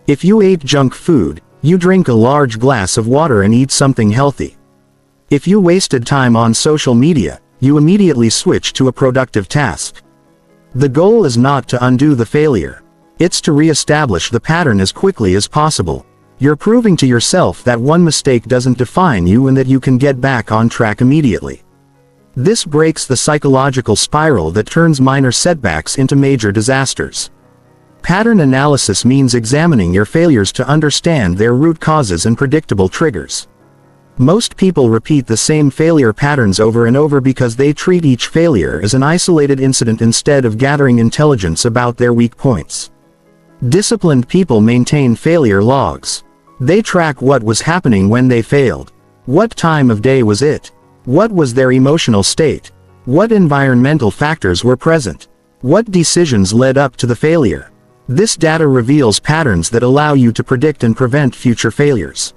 If you ate junk food, you drink a large glass of water and eat something healthy. If you wasted time on social media, you immediately switch to a productive task. The goal is not to undo the failure. It's to re-establish the pattern as quickly as possible. You're proving to yourself that one mistake doesn't define you and that you can get back on track immediately. This breaks the psychological spiral that turns minor setbacks into major disasters. Pattern analysis means examining your failures to understand their root causes and predictable triggers. Most people repeat the same failure patterns over and over because they treat each failure as an isolated incident instead of gathering intelligence about their weak points. Disciplined people maintain failure logs. They track what was happening when they failed. What time of day was it? What was their emotional state? What environmental factors were present? What decisions led up to the failure? This data reveals patterns that allow you to predict and prevent future failures.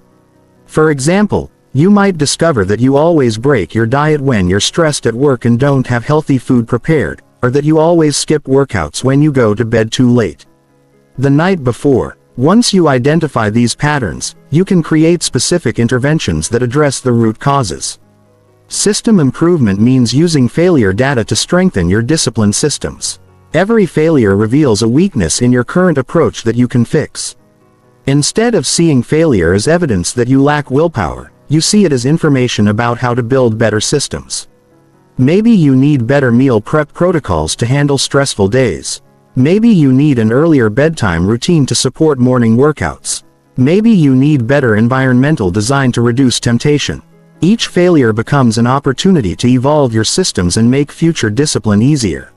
For example, you might discover that you always break your diet when you're stressed at work and don't have healthy food prepared, or that you always skip workouts when you go to bed too late the night before. Once you identify these patterns, you can create specific interventions that address the root causes. System improvement means using failure data to strengthen your discipline systems. Every failure reveals a weakness in your current approach that you can fix. Instead of seeing failure as evidence that you lack willpower, you see it as information about how to build better systems. Maybe you need better meal prep protocols to handle stressful days. Maybe you need an earlier bedtime routine to support morning workouts. Maybe you need better environmental design to reduce temptation. Each failure becomes an opportunity to evolve your systems and make future discipline easier.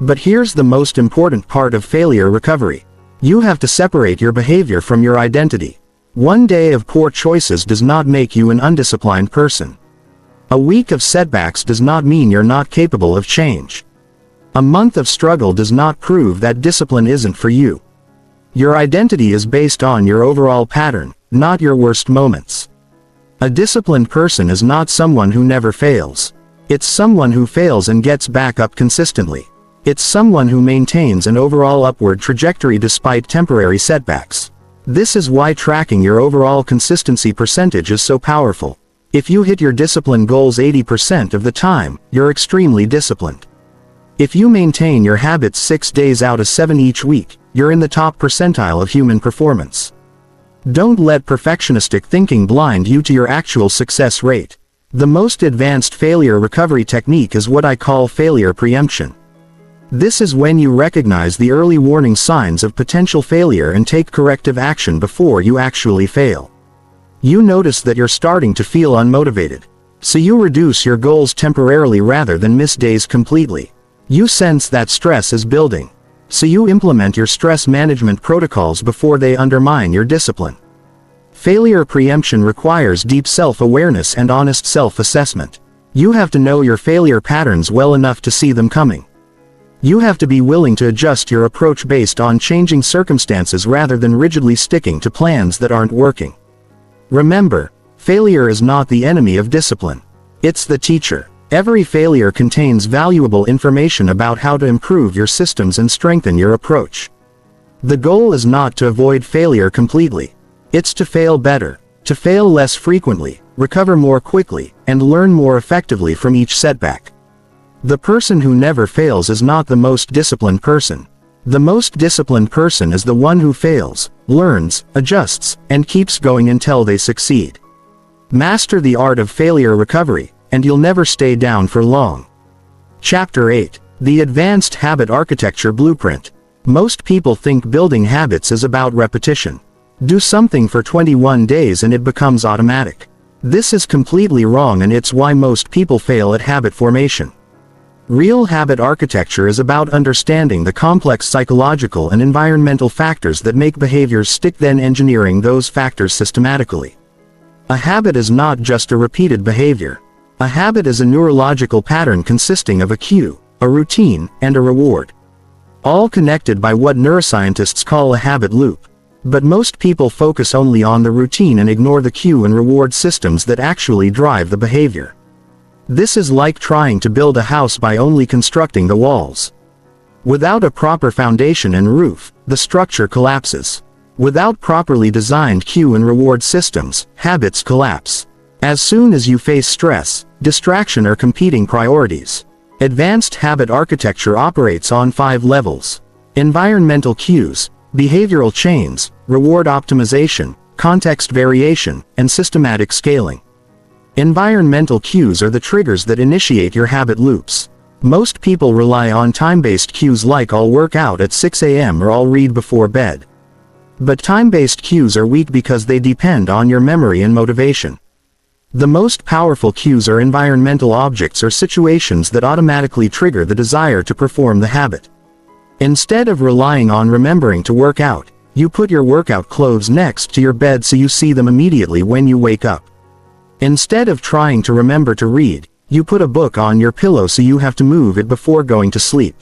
But here's the most important part of failure recovery. You have to separate your behavior from your identity. One day of poor choices does not make you an undisciplined person. A week of setbacks does not mean you're not capable of change. A month of struggle does not prove that discipline isn't for you. Your identity is based on your overall pattern, not your worst moments. A disciplined person is not someone who never fails. It's someone who fails and gets back up consistently. It's someone who maintains an overall upward trajectory despite temporary setbacks. This is why tracking your overall consistency percentage is so powerful. If you hit your discipline goals 80% of the time, you're extremely disciplined. If you maintain your habits 6 days out of 7 each week, you're in the top percentile of human performance. Don't let perfectionistic thinking blind you to your actual success rate. The most advanced failure recovery technique is what I call failure preemption. This is when you recognize the early warning signs of potential failure and take corrective action before you actually fail. You notice that you're starting to feel unmotivated, so you reduce your goals temporarily rather than miss days completely. You sense that stress is building, so you implement your stress management protocols before they undermine your discipline. Failure preemption requires deep self-awareness and honest self-assessment. You have to know your failure patterns well enough to see them coming. You have to be willing to adjust your approach based on changing circumstances rather than rigidly sticking to plans that aren't working. Remember, failure is not the enemy of discipline. It's the teacher. Every failure contains valuable information about how to improve your systems and strengthen your approach. The goal is not to avoid failure completely. It's to fail better, to fail less frequently, recover more quickly, and learn more effectively from each setback. The person who never fails is not the most disciplined person. The most disciplined person is the one who fails, learns, adjusts, and keeps going until they succeed. Master the art of failure recovery, and you'll never stay down for long. Chapter 8. The Advanced Habit Architecture Blueprint. Most people think building habits is about repetition. Do something for 21 days and it becomes automatic. This is completely wrong, and it's why most people fail at habit formation. Real habit architecture is about understanding the complex psychological and environmental factors that make behaviors stick, then engineering those factors systematically. A habit is not just a repeated behavior. A habit is a neurological pattern consisting of a cue, a routine, and a reward. All connected by what neuroscientists call a habit loop. But most people focus only on the routine and ignore the cue and reward systems that actually drive the behavior. This is like trying to build a house by only constructing the walls. Without a proper foundation and roof, the structure collapses. Without properly designed cue and reward systems, habits collapse. As soon as you face stress, distraction, or competing priorities. Advanced habit architecture operates on 5 levels: environmental cues, behavioral chains, reward optimization, context variation, and systematic scaling. Environmental cues are the triggers that initiate your habit loops. Most people rely on time-based cues like "I'll work out at 6 a.m. or "I'll read before bed." But time-based cues are weak because they depend on your memory and motivation. The most powerful cues are environmental objects or situations that automatically trigger the desire to perform the habit. Instead of relying on remembering to work out, you put your workout clothes next to your bed so you see them immediately when you wake up. Instead of trying to remember to read, you put a book on your pillow so you have to move it before going to sleep.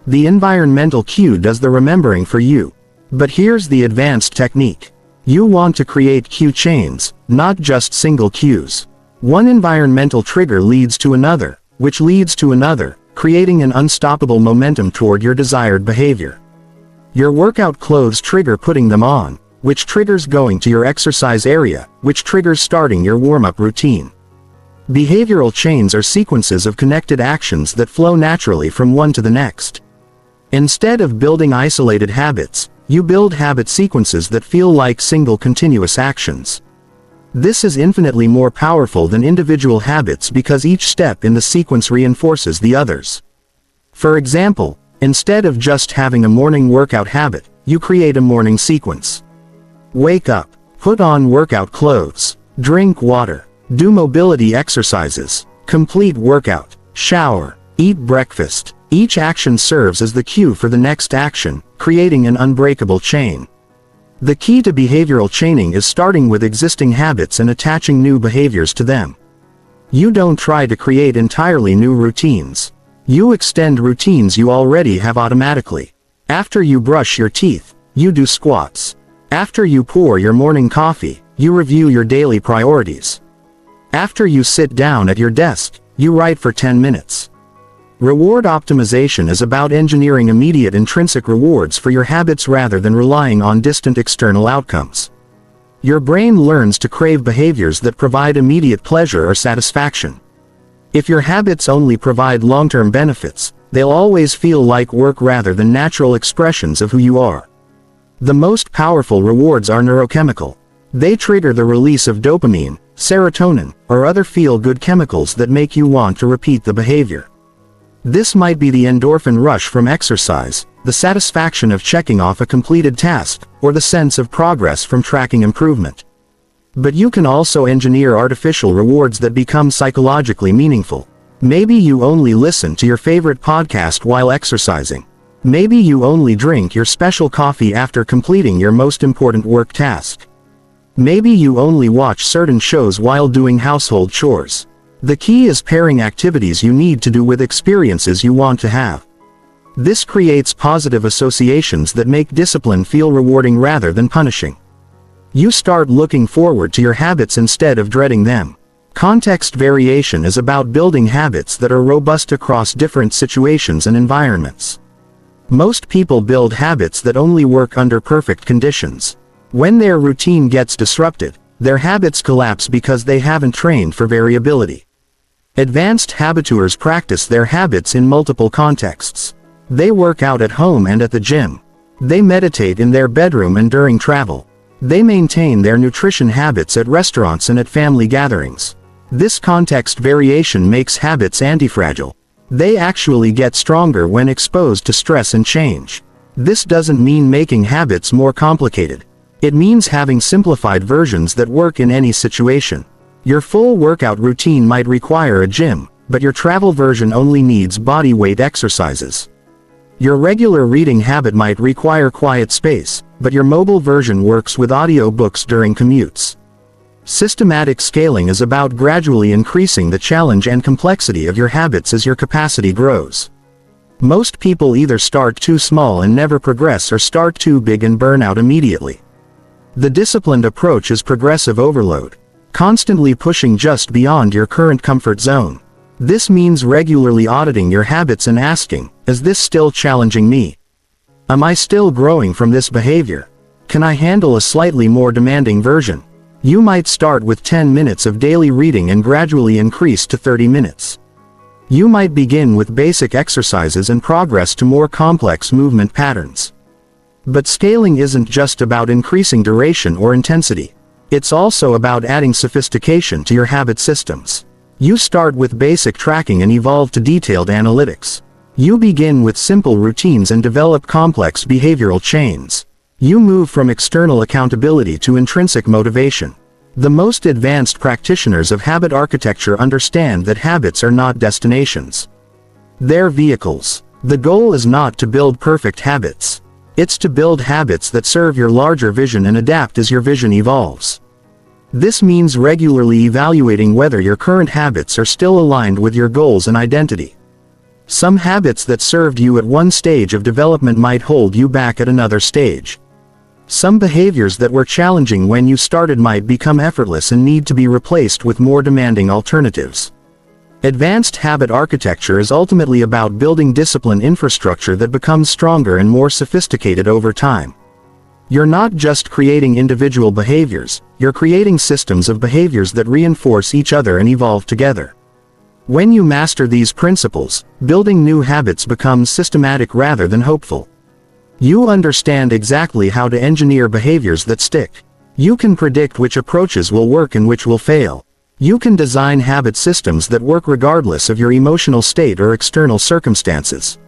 The environmental cue does the remembering for you. But here's the advanced technique. You want to create cue chains, not just single cues. One environmental trigger leads to another, which leads to another, creating an unstoppable momentum toward your desired behavior. Your workout clothes trigger putting them on, which triggers going to your exercise area, which triggers starting your warm-up routine. Behavioral chains are sequences of connected actions that flow naturally from one to the next. Instead of building isolated habits, you build habit sequences that feel like single continuous actions. This is infinitely more powerful than individual habits because each step in the sequence reinforces the others. For example, instead of just having a morning workout habit, you create a morning sequence. Wake up, put on workout clothes, drink water, do mobility exercises, complete workout, shower, eat breakfast. Each action serves as the cue for the next action, creating an unbreakable chain. The key to behavioral chaining is starting with existing habits and attaching new behaviors to them. You don't try to create entirely new routines. You extend routines you already have automatically. After you brush your teeth, you do squats. After you pour your morning coffee, you review your daily priorities. After you sit down at your desk, you write for 10 minutes. Reward optimization is about engineering immediate intrinsic rewards for your habits rather than relying on distant external outcomes. Your brain learns to crave behaviors that provide immediate pleasure or satisfaction. If your habits only provide long-term benefits, they'll always feel like work rather than natural expressions of who you are. The most powerful rewards are neurochemical. They trigger the release of dopamine, serotonin, or other feel-good chemicals that make you want to repeat the behavior. This might be the endorphin rush from exercise, the satisfaction of checking off a completed task, or the sense of progress from tracking improvement. But you can also engineer artificial rewards that become psychologically meaningful. Maybe you only listen to your favorite podcast while exercising. Maybe you only drink your special coffee after completing your most important work task. Maybe you only watch certain shows while doing household chores. The key is pairing activities you need to do with experiences you want to have. This creates positive associations that make discipline feel rewarding rather than punishing. You start looking forward to your habits instead of dreading them. Context variation is about building habits that are robust across different situations and environments. Most people build habits that only work under perfect conditions. When their routine gets disrupted, their habits collapse because they haven't trained for variability. Advanced habituers practice their habits in multiple contexts. They work out at home and at the gym. They meditate in their bedroom and during travel. They maintain their nutrition habits at restaurants and at family gatherings. This context variation makes habits antifragile. They actually get stronger when exposed to stress and change. This doesn't mean making habits more complicated. It means having simplified versions that work in any situation. Your full workout routine might require a gym, but your travel version only needs body weight exercises. Your regular reading habit might require quiet space, but your mobile version works with audiobooks during commutes. Systematic scaling is about gradually increasing the challenge and complexity of your habits as your capacity grows. Most people either start too small and never progress or start too big and burn out immediately. The disciplined approach is progressive overload, constantly pushing just beyond your current comfort zone. This means regularly auditing your habits and asking, is this still challenging me? Am I still growing from this behavior? Can I handle a slightly more demanding version? You might start with 10 minutes of daily reading and gradually increase to 30 minutes. You might begin with basic exercises and progress to more complex movement patterns. But scaling isn't just about increasing duration or intensity. It's also about adding sophistication to your habit systems. You start with basic tracking and evolve to detailed analytics. You begin with simple routines and develop complex behavioral chains. You move from external accountability to intrinsic motivation. The most advanced practitioners of habit architecture understand that habits are not destinations. They're vehicles. The goal is not to build perfect habits. It's to build habits that serve your larger vision and adapt as your vision evolves. This means regularly evaluating whether your current habits are still aligned with your goals and identity. Some habits that served you at one stage of development might hold you back at another stage. Some behaviors that were challenging when you started might become effortless and need to be replaced with more demanding alternatives. Advanced habit architecture is ultimately about building discipline infrastructure that becomes stronger and more sophisticated over time. You're not just creating individual behaviors, you're creating systems of behaviors that reinforce each other and evolve together. When you master these principles, building new habits becomes systematic rather than hopeful. You understand exactly how to engineer behaviors that stick. You can predict which approaches will work and which will fail. You can design habit systems that work regardless of your emotional state or external circumstances.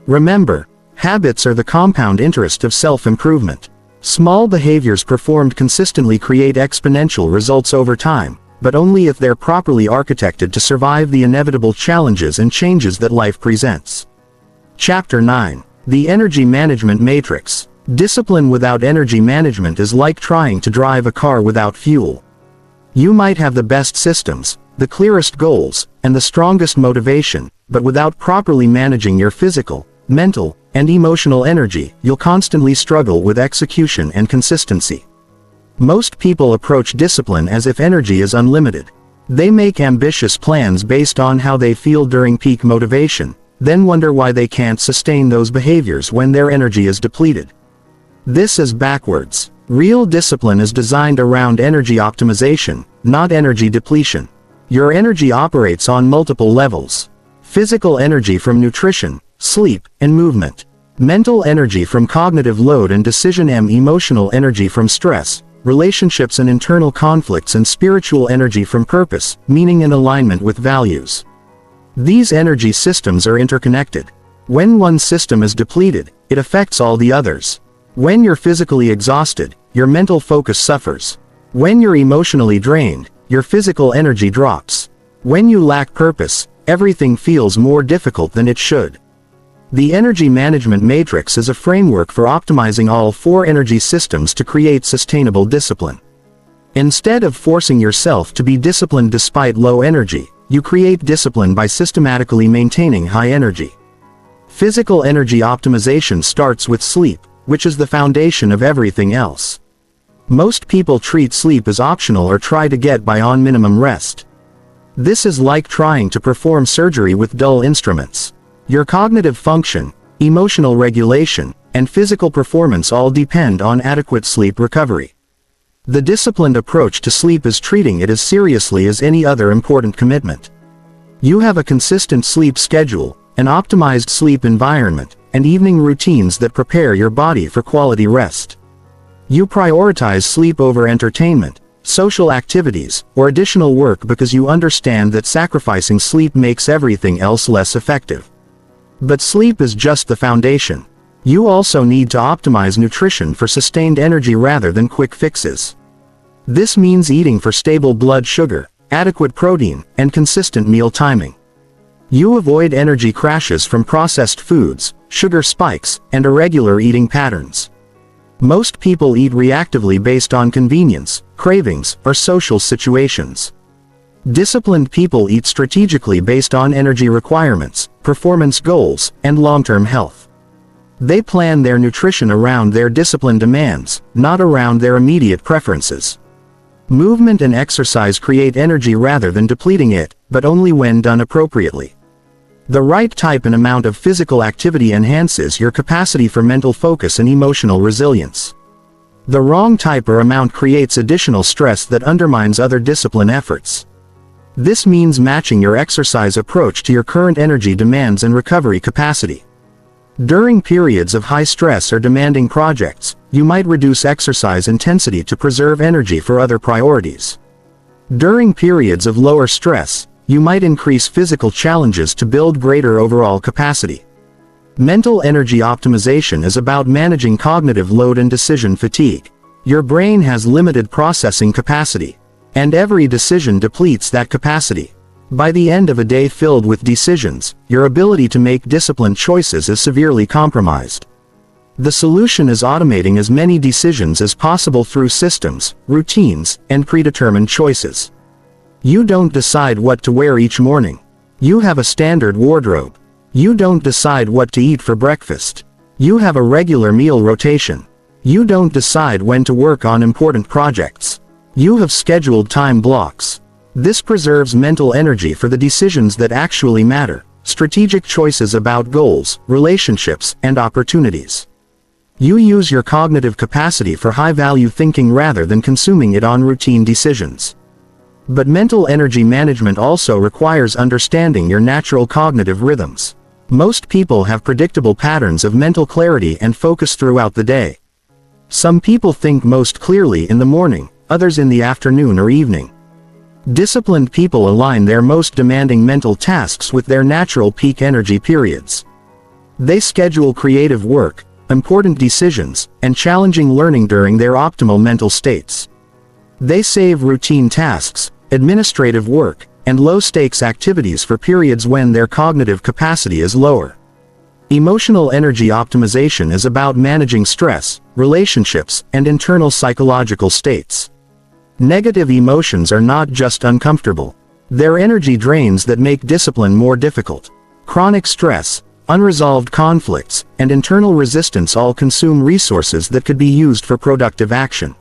Remember, habits are the compound interest of self-improvement. Small behaviors performed consistently create exponential results over time, but only if they're properly architected to survive the inevitable challenges and changes that life presents. Chapter 9. The Energy Management Matrix. Discipline without energy management is like trying to drive a car without fuel. You might have the best systems, the clearest goals, and the strongest motivation, but without properly managing your physical, mental, and emotional energy, you'll constantly struggle with execution and consistency. Most people approach discipline as if energy is unlimited. They make ambitious plans based on how they feel during peak motivation, then wonder why they can't sustain those behaviors when their energy is depleted. This is backwards. Real discipline is designed around energy optimization, not energy depletion. Your energy operates on multiple levels. Physical energy from nutrition, sleep, and movement. Mental energy from cognitive load and decision, emotional energy from stress, relationships and internal conflicts, and spiritual energy from purpose, meaning and alignment with values. These energy systems are interconnected. When one system is depleted, it affects all the others. When you're physically exhausted, your mental focus suffers. When you're emotionally drained, your physical energy drops. When you lack purpose, everything feels more difficult than it should. The Energy Management Matrix is a framework for optimizing all four energy systems to create sustainable discipline. Instead of forcing yourself to be disciplined despite low energy, you create discipline by systematically maintaining high energy. Physical energy optimization starts with sleep, which is the foundation of everything else. Most people treat sleep as optional or try to get by on minimum rest. This is like trying to perform surgery with dull instruments. Your cognitive function, emotional regulation, and physical performance all depend on adequate sleep recovery. The disciplined approach to sleep is treating it as seriously as any other important commitment. You have a consistent sleep schedule, an optimized sleep environment, and evening routines that prepare your body for quality rest. You prioritize sleep over entertainment, social activities, or additional work because you understand that sacrificing sleep makes everything else less effective. But sleep is just the foundation. You also need to optimize nutrition for sustained energy rather than quick fixes. This means eating for stable blood sugar, adequate protein, and consistent meal timing. You avoid energy crashes from processed foods, sugar spikes, and irregular eating patterns. Most people eat reactively based on convenience, cravings, or social situations. Disciplined people eat strategically based on energy requirements, performance goals, and long-term health. They plan their nutrition around their discipline demands, not around their immediate preferences. Movement and exercise create energy rather than depleting it, but only when done appropriately. The right type and amount of physical activity enhances your capacity for mental focus and emotional resilience. The wrong type or amount creates additional stress that undermines other discipline efforts. This means matching your exercise approach to your current energy demands and recovery capacity. During periods of high stress or demanding projects, you might reduce exercise intensity to preserve energy for other priorities. During periods of lower stress, you might increase physical challenges to build greater overall capacity. Mental energy optimization is about managing cognitive load and decision fatigue. Your brain has limited processing capacity, and every decision depletes that capacity. By the end of a day filled with decisions, your ability to make disciplined choices is severely compromised. The solution is automating as many decisions as possible through systems, routines, and predetermined choices. You don't decide what to wear each morning. You have a standard wardrobe. You don't decide what to eat for breakfast. You have a regular meal rotation. You don't decide when to work on important projects. You have scheduled time blocks. This preserves mental energy for the decisions that actually matter, strategic choices about goals, relationships, and opportunities. You use your cognitive capacity for high-value thinking rather than consuming it on routine decisions. But mental energy management also requires understanding your natural cognitive rhythms. Most people have predictable patterns of mental clarity and focus throughout the day. Some people think most clearly in the morning, others in the afternoon or evening. Disciplined people align their most demanding mental tasks with their natural peak energy periods. They schedule creative work, important decisions, and challenging learning during their optimal mental states. They save routine tasks, administrative work, and low-stakes activities for periods when their cognitive capacity is lower. Emotional energy optimization is about managing stress, relationships, and internal psychological states. Negative emotions are not just uncomfortable. They're energy drains that make discipline more difficult. Chronic stress, unresolved conflicts, and internal resistance all consume resources that could be used for productive action.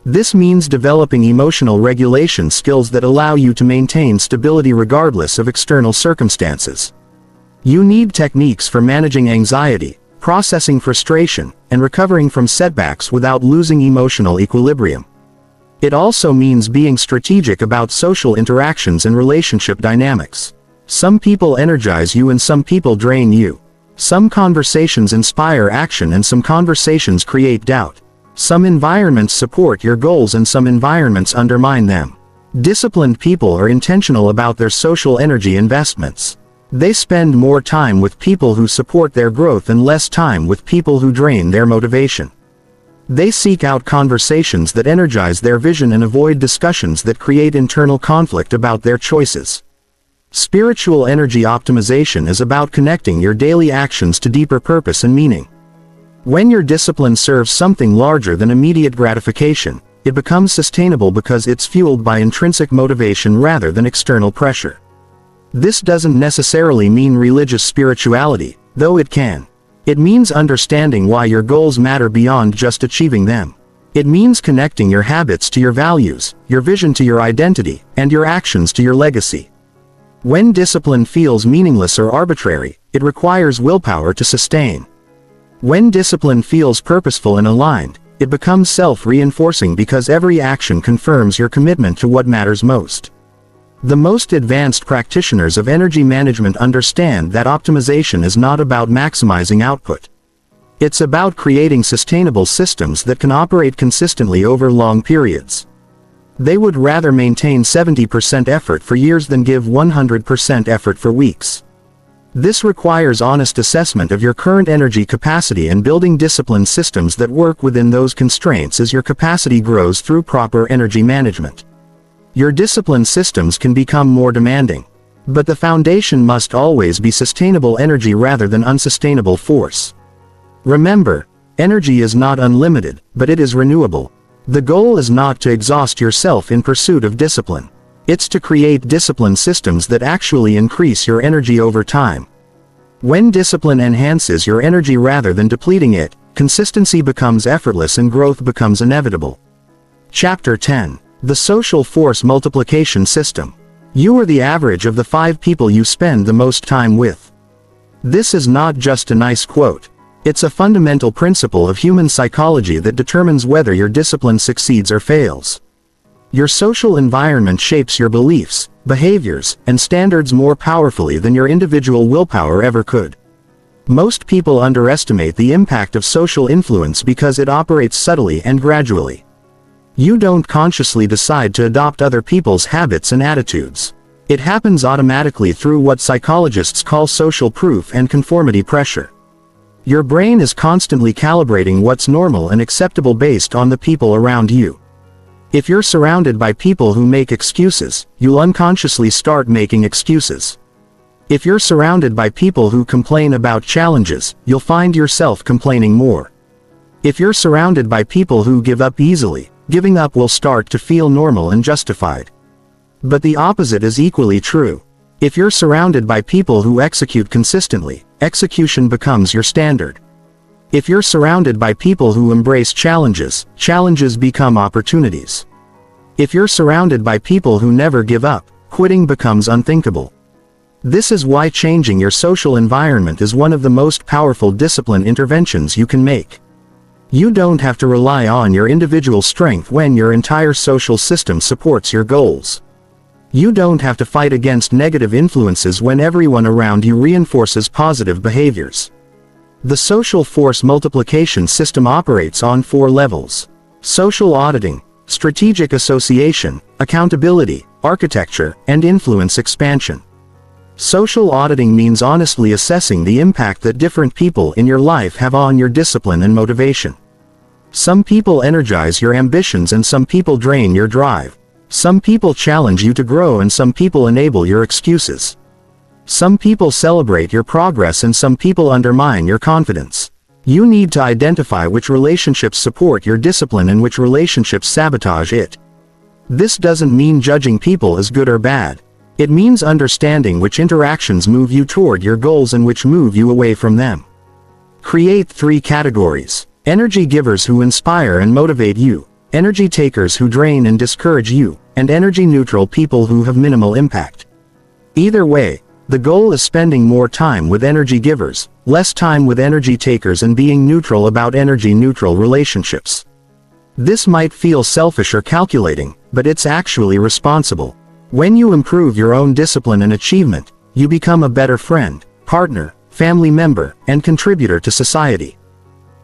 This means developing emotional regulation skills that allow you to maintain stability regardless of external circumstances. You need techniques for managing anxiety, processing frustration, and recovering from setbacks without losing emotional equilibrium. It also means being strategic about social interactions and relationship dynamics. Some people energize you and some people drain you. Some conversations inspire action and some conversations create doubt. Some environments support your goals and some environments undermine them. Disciplined people are intentional about their social energy investments. They spend more time with people who support their growth and less time with people who drain their motivation. They seek out conversations that energize their vision and avoid discussions that create internal conflict about their choices. Spiritual energy optimization is about connecting your daily actions to deeper purpose and meaning. When your discipline serves something larger than immediate gratification, it becomes sustainable because it's fueled by intrinsic motivation rather than external pressure. This doesn't necessarily mean religious spirituality, though it can. It means understanding why your goals matter beyond just achieving them. It means connecting your habits to your values, your vision to your identity, and your actions to your legacy. When discipline feels meaningless or arbitrary, it requires willpower to sustain. When discipline feels purposeful and aligned, it becomes self-reinforcing because every action confirms your commitment to what matters most. The most advanced practitioners of energy management understand that optimization is not about maximizing output. It's about creating sustainable systems that can operate consistently over long periods. They would rather maintain 70% effort for years than give 100% effort for weeks. This requires honest assessment of your current energy capacity and building disciplined systems that work within those constraints as your capacity grows through proper energy management. Your disciplined systems can become more demanding, but the foundation must always be sustainable energy rather than unsustainable force. Remember, energy is not unlimited, but it is renewable. The goal is not to exhaust yourself in pursuit of discipline. It's to create disciplined systems that actually increase your energy over time. When discipline enhances your energy rather than depleting it, consistency becomes effortless and growth becomes inevitable. Chapter 10. The Social Force Multiplication System. You are the average of the 5 people you spend the most time with. This is not just a nice quote. It's a fundamental principle of human psychology that determines whether your discipline succeeds or fails. Your social environment shapes your beliefs, behaviors, and standards more powerfully than your individual willpower ever could. Most people underestimate the impact of social influence because it operates subtly and gradually. You don't consciously decide to adopt other people's habits and attitudes. It happens automatically through what psychologists call social proof and conformity pressure. Your brain is constantly calibrating what's normal and acceptable based on the people around you. If you're surrounded by people who make excuses, you'll unconsciously start making excuses. If you're surrounded by people who complain about challenges, you'll find yourself complaining more. If you're surrounded by people who give up easily, giving up will start to feel normal and justified. But the opposite is equally true. If you're surrounded by people who execute consistently, execution becomes your standard. If you're surrounded by people who embrace challenges, challenges become opportunities. If you're surrounded by people who never give up, quitting becomes unthinkable. This is why changing your social environment is one of the most powerful discipline interventions you can make. You don't have to rely on your individual strength when your entire social system supports your goals. You don't have to fight against negative influences when everyone around you reinforces positive behaviors. The social force multiplication system operates on 4 levels: social auditing, strategic association, accountability, architecture, and influence expansion. Social auditing means honestly assessing the impact that different people in your life have on your discipline and motivation. Some people energize your ambitions and some people drain your drive. Some people challenge you to grow and some people enable your excuses. Some people celebrate your progress and some people undermine your confidence. You need to identify which relationships support your discipline and which relationships sabotage it. This doesn't mean judging people as good or bad. It means understanding which interactions move you toward your goals and which move you away from them. Create 3 categories: energy givers who inspire and motivate you, energy takers who drain and discourage you, and energy neutral people who have minimal impact. Either way, the goal is spending more time with energy givers, less time with energy takers, and being neutral about energy neutral relationships. This might feel selfish or calculating, but it's actually responsible. When you improve your own discipline and achievement, you become a better friend, partner, family member, and contributor to society.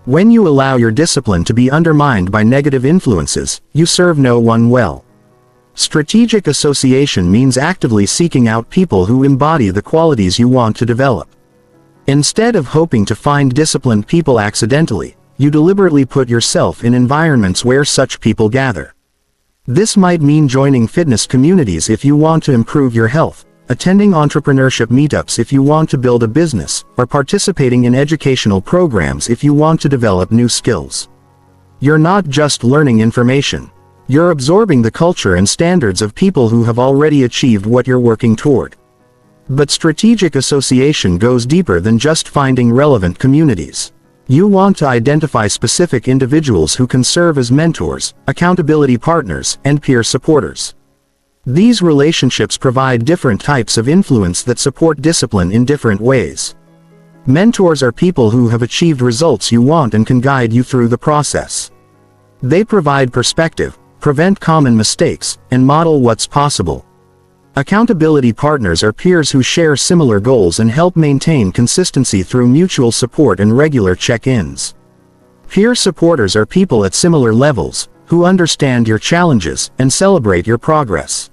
When you allow your discipline to be undermined by negative influences, you serve no one well. Strategic association means actively seeking out people who embody the qualities you want to develop. Instead of hoping to find disciplined people accidentally, you deliberately put yourself in environments where such people gather. This might mean joining fitness communities if you want to improve your health, attending entrepreneurship meetups if you want to build a business, or participating in educational programs if you want to develop new skills. You're not just learning information. You're absorbing the culture and standards of people who have already achieved what you're working toward. But strategic association goes deeper than just finding relevant communities. You want to identify specific individuals who can serve as mentors, accountability partners, and peer supporters. These relationships provide different types of influence that support discipline in different ways. Mentors are people who have achieved results you want and can guide you through the process. They provide perspective, prevent common mistakes, and model what's possible. Accountability partners are peers who share similar goals and help maintain consistency through mutual support and regular check-ins. Peer supporters are people at similar levels, who understand your challenges and celebrate your progress.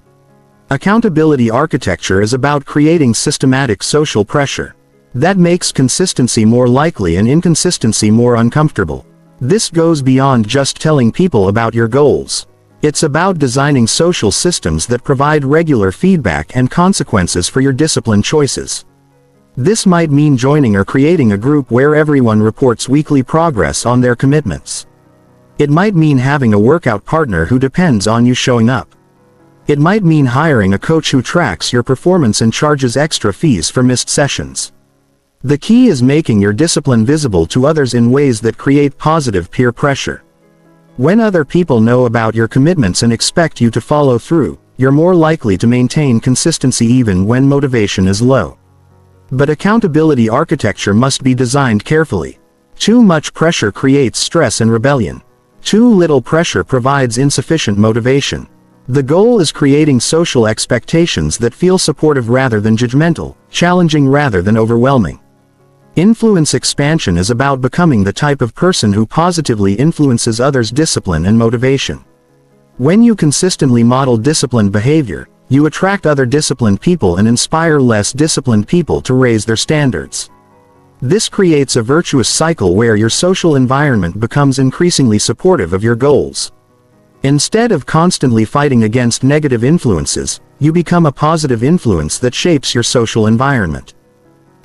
Accountability architecture is about creating systematic social pressure that makes consistency more likely and inconsistency more uncomfortable. This goes beyond just telling people about your goals. It's about designing social systems that provide regular feedback and consequences for your discipline choices. This might mean joining or creating a group where everyone reports weekly progress on their commitments. It might mean having a workout partner who depends on you showing up. It might mean hiring a coach who tracks your performance and charges extra fees for missed sessions. The key is making your discipline visible to others in ways that create positive peer pressure. When other people know about your commitments and expect you to follow through, you're more likely to maintain consistency even when motivation is low. But accountability architecture must be designed carefully. Too much pressure creates stress and rebellion. Too little pressure provides insufficient motivation. The goal is creating social expectations that feel supportive rather than judgmental, challenging rather than overwhelming. Influence expansion is about becoming the type of person who positively influences others' discipline and motivation. When you consistently model disciplined behavior, you attract other disciplined people and inspire less disciplined people to raise their standards. This creates a virtuous cycle where your social environment becomes increasingly supportive of your goals. Instead of constantly fighting against negative influences, you become a positive influence that shapes your social environment.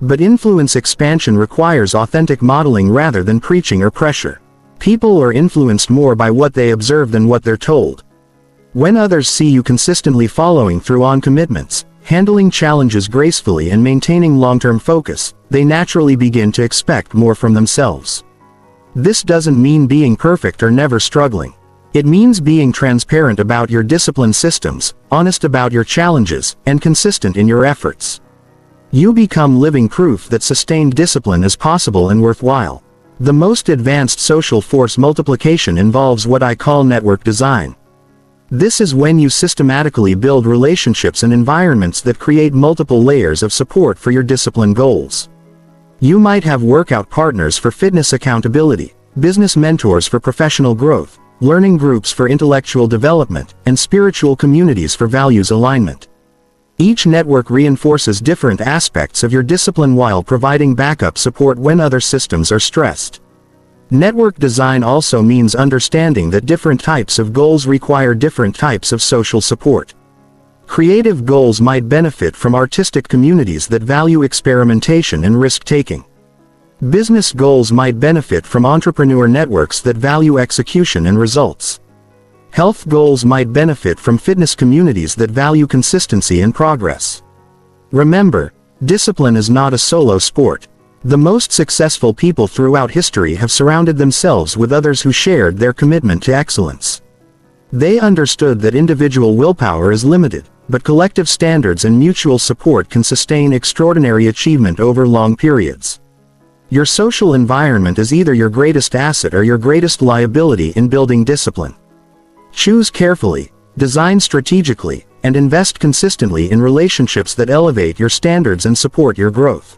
But influence expansion requires authentic modeling rather than preaching or pressure. People are influenced more by what they observe than what they're told. When others see you consistently following through on commitments, handling challenges gracefully and maintaining long-term focus, they naturally begin to expect more from themselves. This doesn't mean being perfect or never struggling. It means being transparent about your discipline systems, honest about your challenges, and consistent in your efforts. You become living proof that sustained discipline is possible and worthwhile. The most advanced social force multiplication involves what I call network design. This is when you systematically build relationships and environments that create multiple layers of support for your discipline goals. You might have workout partners for fitness accountability, business mentors for professional growth, learning groups for intellectual development, and spiritual communities for values alignment. Each network reinforces different aspects of your discipline while providing backup support when other systems are stressed. Network design also means understanding that different types of goals require different types of social support. Creative goals might benefit from artistic communities that value experimentation and risk-taking. Business goals might benefit from entrepreneur networks that value execution and results. Health goals might benefit from fitness communities that value consistency and progress. Remember, discipline is not a solo sport. The most successful people throughout history have surrounded themselves with others who shared their commitment to excellence. They understood that individual willpower is limited, but collective standards and mutual support can sustain extraordinary achievement over long periods. Your social environment is either your greatest asset or your greatest liability in building discipline. Choose carefully, design strategically, and invest consistently in relationships that elevate your standards and support your growth.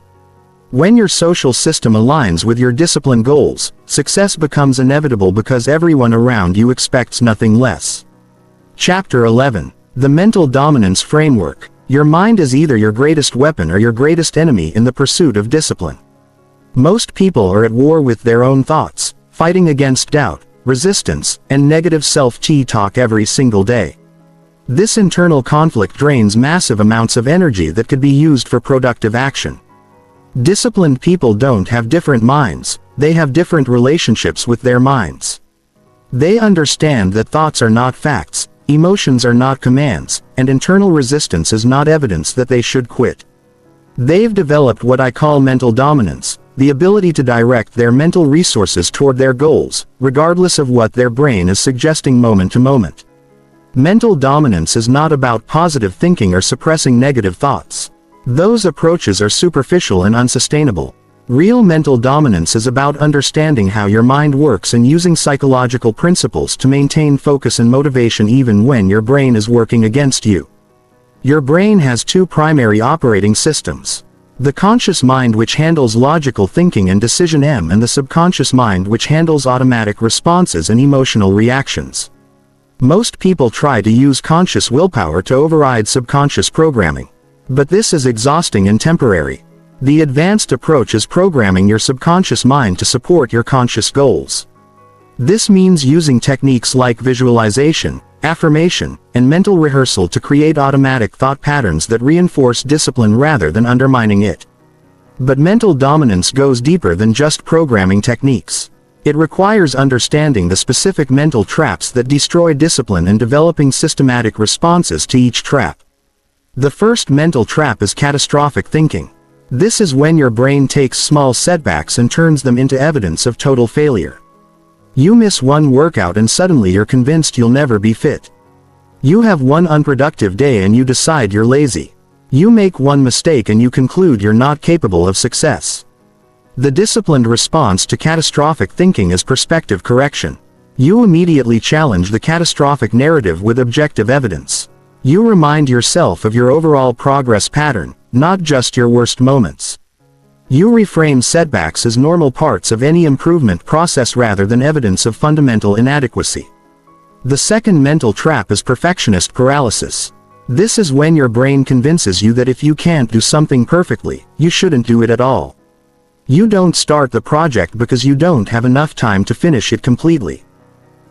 When your social system aligns with your discipline goals, success becomes inevitable because everyone around you expects nothing less. Chapter 11. The Mental Dominance Framework. Your mind is either your greatest weapon or your greatest enemy in the pursuit of discipline. Most people are at war with their own thoughts, fighting against doubt, resistance, and negative self-talk every single day. This internal conflict drains massive amounts of energy that could be used for productive action. Disciplined people don't have different minds, they have different relationships with their minds. They understand that thoughts are not facts, emotions are not commands, and internal resistance is not evidence that they should quit. They've developed what I call mental dominance, the ability to direct their mental resources toward their goals, regardless of what their brain is suggesting moment to moment. Mental dominance is not about positive thinking or suppressing negative thoughts. Those approaches are superficial and unsustainable. Real mental dominance is about understanding how your mind works and using psychological principles to maintain focus and motivation even when your brain is working against you. Your brain has two primary operating systems. The conscious mind, which handles logical thinking and decision and the subconscious mind, which handles automatic responses and emotional reactions. Most people try to use conscious willpower to override subconscious programming. But this is exhausting and temporary. The advanced approach is programming your subconscious mind to support your conscious goals. This means using techniques like visualization, affirmation, and mental rehearsal to create automatic thought patterns that reinforce discipline rather than undermining it. But mental dominance goes deeper than just programming techniques. It requires understanding the specific mental traps that destroy discipline and developing systematic responses to each trap. The first mental trap is catastrophic thinking. This is when your brain takes small setbacks and turns them into evidence of total failure. You miss one workout and suddenly you're convinced you'll never be fit. You have one unproductive day and you decide you're lazy. You make one mistake and you conclude you're not capable of success. The disciplined response to catastrophic thinking is perspective correction. You immediately challenge the catastrophic narrative with objective evidence. You remind yourself of your overall progress pattern, not just your worst moments. You reframe setbacks as normal parts of any improvement process rather than evidence of fundamental inadequacy. The second mental trap is perfectionist paralysis. This is when your brain convinces you that if you can't do something perfectly, you shouldn't do it at all. You don't start the project because you don't have enough time to finish it completely.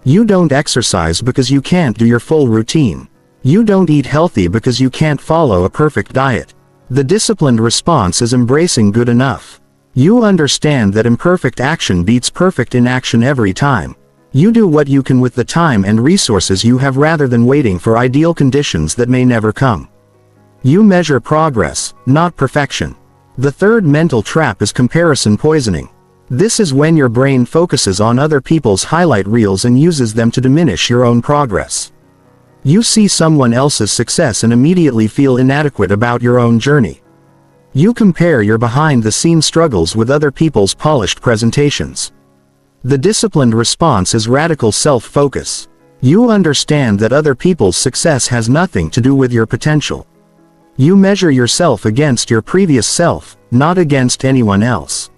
You don't exercise because you can't do your full routine. You don't eat healthy because you can't follow a perfect diet. The disciplined response is embracing good enough. You understand that imperfect action beats perfect inaction every time. You do what you can with the time and resources you have rather than waiting for ideal conditions that may never come. You measure progress, not perfection. The third mental trap is comparison poisoning. This is when your brain focuses on other people's highlight reels and uses them to diminish your own progress. You see someone else's success and immediately feel inadequate about your own journey. You compare your behind-the-scenes struggles with other people's polished presentations. The disciplined response is radical self-focus. You understand that other people's success has nothing to do with your potential. You measure yourself against your previous self, not against anyone else.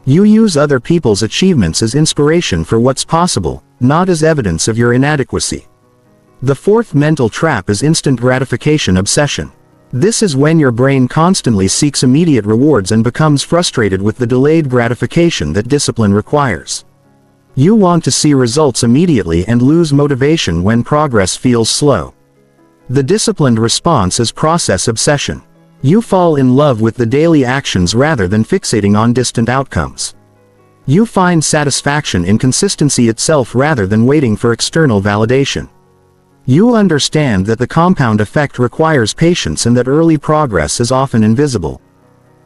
You use other people's achievements as inspiration for what's possible, not as evidence of your inadequacy. The fourth mental trap is instant gratification obsession. This is when your brain constantly seeks immediate rewards and becomes frustrated with the delayed gratification that discipline requires. You want to see results immediately and lose motivation when progress feels slow. The disciplined response is process obsession. You fall in love with the daily actions rather than fixating on distant outcomes. You find satisfaction in consistency itself rather than waiting for external validation. You understand that the compound effect requires patience and that early progress is often invisible.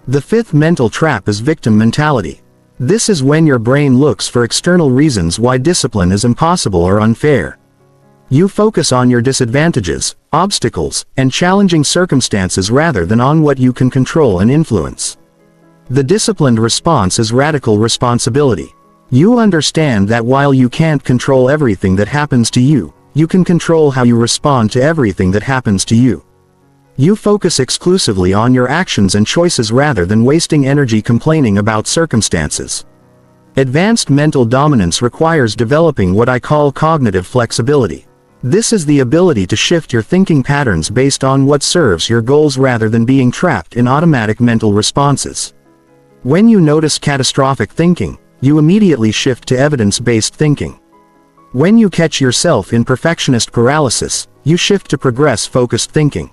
The fifth mental trap is victim mentality. This is when your brain looks for external reasons why discipline is impossible or unfair. You focus on your disadvantages, obstacles, and challenging circumstances rather than on what you can control and influence. The disciplined response is radical responsibility. You understand that while you can't control everything that happens to you, you can control how you respond to everything that happens to you. You focus exclusively on your actions and choices rather than wasting energy complaining about circumstances. Advanced mental dominance requires developing what I call cognitive flexibility. This is the ability to shift your thinking patterns based on what serves your goals rather than being trapped in automatic mental responses. When you notice catastrophic thinking, you immediately shift to evidence-based thinking. When you catch yourself in perfectionist paralysis, you shift to progress-focused thinking.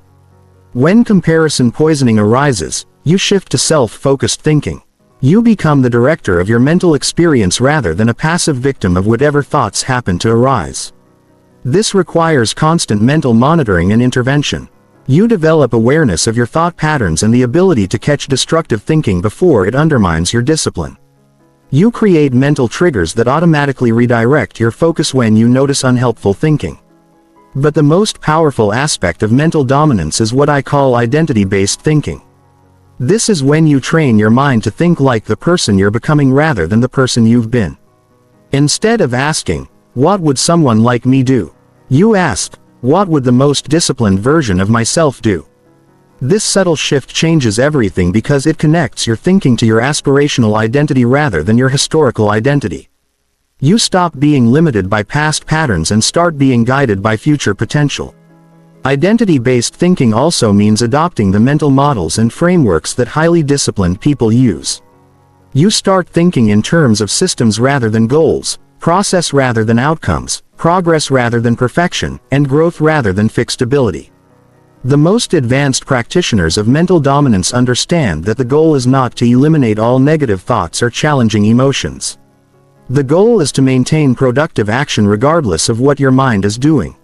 When comparison poisoning arises, you shift to self-focused thinking. You become the director of your mental experience rather than a passive victim of whatever thoughts happen to arise. This requires constant mental monitoring and intervention. You develop awareness of your thought patterns and the ability to catch destructive thinking before it undermines your discipline. You create mental triggers that automatically redirect your focus when you notice unhelpful thinking. But the most powerful aspect of mental dominance is what I call identity-based thinking. This is when you train your mind to think like the person you're becoming rather than the person you've been. Instead of asking, "What would someone like me do?" you ask, "What would the most disciplined version of myself do?" This subtle shift changes everything because it connects your thinking to your aspirational identity rather than your historical identity. You stop being limited by past patterns and start being guided by future potential. Identity-based thinking also means adopting the mental models and frameworks that highly disciplined people use. You start thinking in terms of systems rather than goals, process rather than outcomes, progress rather than perfection, and growth rather than fixed ability. The most advanced practitioners of mental dominance understand that the goal is not to eliminate all negative thoughts or challenging emotions. The goal is to maintain productive action regardless of what your mind is doing.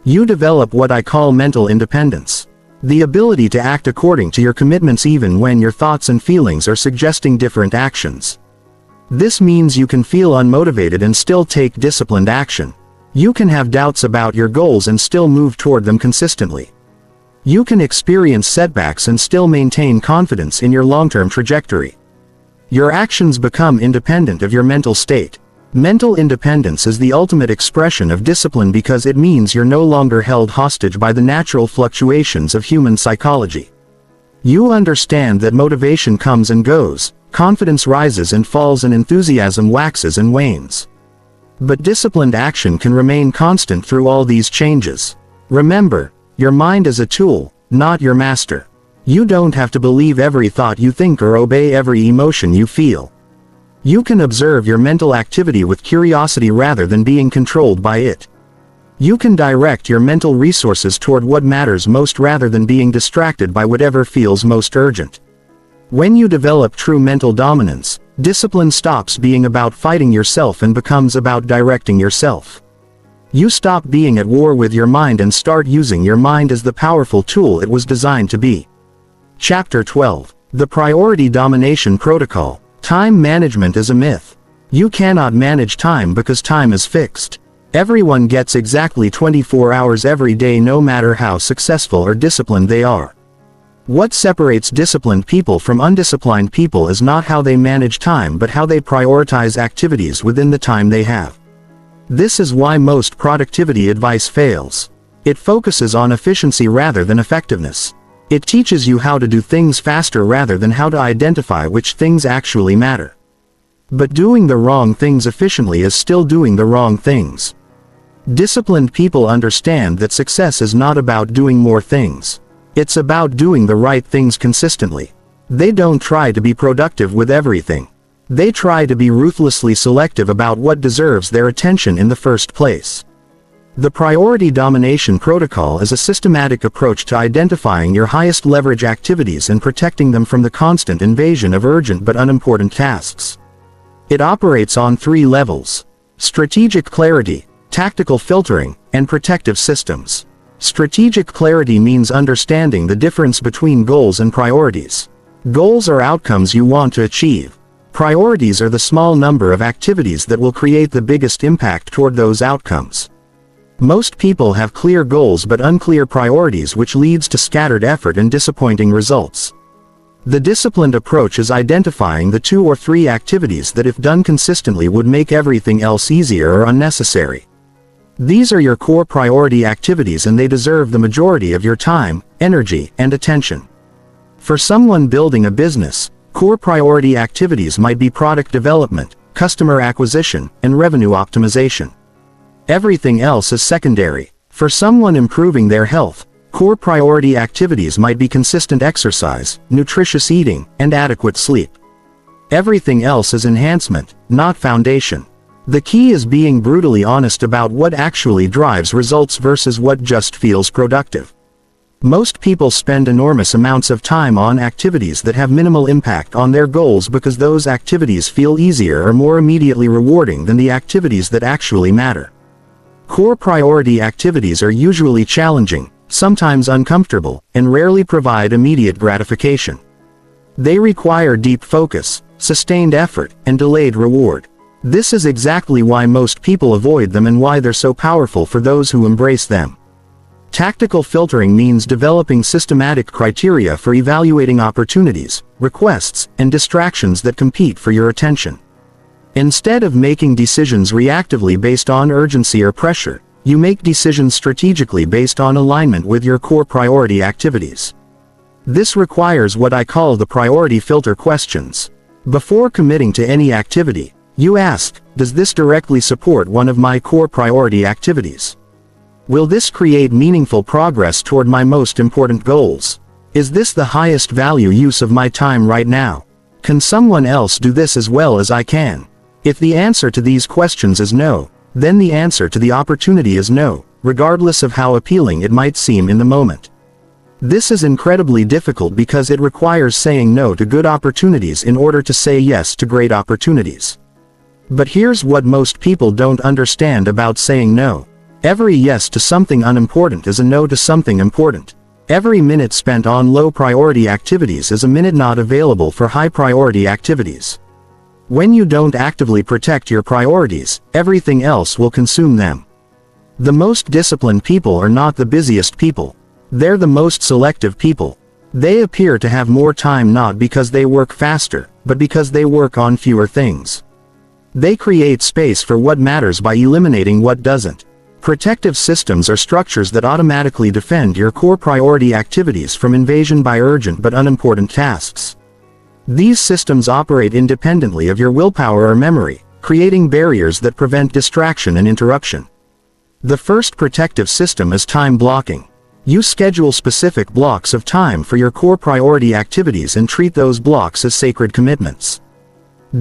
You develop what I call mental independence. The ability to act according to your commitments even when your thoughts and feelings are suggesting different actions. This means you can feel unmotivated and still take disciplined action. You can have doubts about your goals and still move toward them consistently. You can experience setbacks and still maintain confidence in your long-term trajectory. Your actions become independent of your mental state. Mental independence is the ultimate expression of discipline because it means you're no longer held hostage by the natural fluctuations of human psychology. You understand that motivation comes and goes, confidence rises and falls, and enthusiasm waxes and wanes. But disciplined action can remain constant through all these changes. Remember, your mind is a tool, not your master. You don't have to believe every thought you think or obey every emotion you feel. You can observe your mental activity with curiosity rather than being controlled by it. You can direct your mental resources toward what matters most rather than being distracted by whatever feels most urgent. When you develop true mental dominance, discipline stops being about fighting yourself and becomes about directing yourself. You stop being at war with your mind and start using your mind as the powerful tool it was designed to be. Chapter 12. The Priority Domination Protocol. Time management is a myth. You cannot manage time because time is fixed. Everyone gets exactly 24 hours every day, no matter how successful or disciplined they are. What separates disciplined people from undisciplined people is not how they manage time but how they prioritize activities within the time they have. This is why most productivity advice fails. It focuses on efficiency rather than effectiveness. It teaches you how to do things faster rather than how to identify which things actually matter. But doing the wrong things efficiently is still doing the wrong things. Disciplined people understand that success is not about doing more things. It's about doing the right things consistently. They don't try to be productive with everything. They try to be ruthlessly selective about what deserves their attention in the first place. The Priority Domination Protocol is a systematic approach to identifying your highest leverage activities and protecting them from the constant invasion of urgent but unimportant tasks. It operates on 3 levels: strategic clarity, tactical filtering, and protective systems. Strategic clarity means understanding the difference between goals and priorities. Goals are outcomes you want to achieve. Priorities are the small number of activities that will create the biggest impact toward those outcomes. Most people have clear goals but unclear priorities, which leads to scattered effort and disappointing results. The disciplined approach is identifying the 2 or 3 activities that, if done consistently, would make everything else easier or unnecessary. These are your core priority activities, and they deserve the majority of your time, energy, and attention. For someone building a business, core priority activities might be product development, customer acquisition, and revenue optimization. Everything else is secondary. For someone improving their health, core priority activities might be consistent exercise, nutritious eating, and adequate sleep. Everything else is enhancement, not foundation. The key is being brutally honest about what actually drives results versus what just feels productive. Most people spend enormous amounts of time on activities that have minimal impact on their goals because those activities feel easier or more immediately rewarding than the activities that actually matter. Core priority activities are usually challenging, sometimes uncomfortable, and rarely provide immediate gratification. They require deep focus, sustained effort, and delayed reward. This is exactly why most people avoid them and why they're so powerful for those who embrace them. Tactical filtering means developing systematic criteria for evaluating opportunities, requests, and distractions that compete for your attention. Instead of making decisions reactively based on urgency or pressure, you make decisions strategically based on alignment with your core priority activities. This requires what I call the priority filter questions. Before committing to any activity, you ask, does this directly support one of my core priority activities? Will this create meaningful progress toward my most important goals? Is this the highest value use of my time right now? Can someone else do this as well as I can? If the answer to these questions is no, then the answer to the opportunity is no, regardless of how appealing it might seem in the moment. This is incredibly difficult because it requires saying no to good opportunities in order to say yes to great opportunities. But here's what most people don't understand about saying no. Every yes to something unimportant is a no to something important. Every minute spent on low priority activities is a minute not available for high priority activities. When you don't actively protect your priorities, everything else will consume them. The most disciplined people are not the busiest people. They're the most selective people. They appear to have more time not because they work faster, but because they work on fewer things. They create space for what matters by eliminating what doesn't. Protective systems are structures that automatically defend your core priority activities from invasion by urgent but unimportant tasks. These systems operate independently of your willpower or memory, creating barriers that prevent distraction and interruption. The first protective system is time blocking. You schedule specific blocks of time for your core priority activities and treat those blocks as sacred commitments.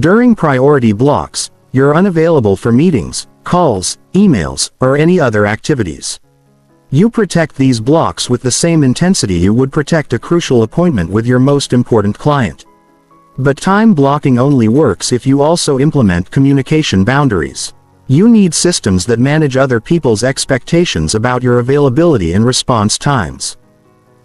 During priority blocks, you're unavailable for meetings, calls, emails, or any other activities. You protect these blocks with the same intensity you would protect a crucial appointment with your most important client. But time blocking only works if you also implement communication boundaries. You need systems that manage other people's expectations about your availability and response times.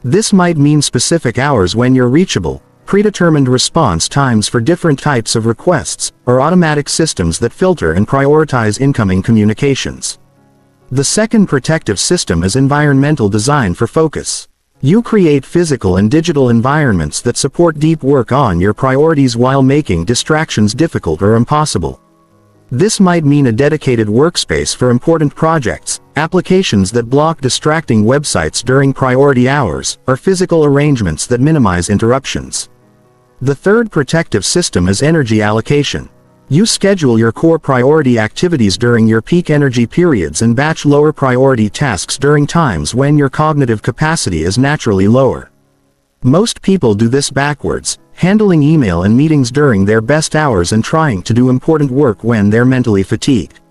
This might mean specific hours when you're reachable, predetermined response times for different types of requests, or automatic systems that filter and prioritize incoming communications. The second protective system is environmental design for focus. You create physical and digital environments that support deep work on your priorities while making distractions difficult or impossible. This might mean a dedicated workspace for important projects, applications that block distracting websites during priority hours, or physical arrangements that minimize interruptions. The third protective system is energy allocation. You schedule your core priority activities during your peak energy periods and batch lower priority tasks during times when your cognitive capacity is naturally lower. Most people do this backwards, handling email and meetings during their best hours and trying to do important work when they're mentally fatigued.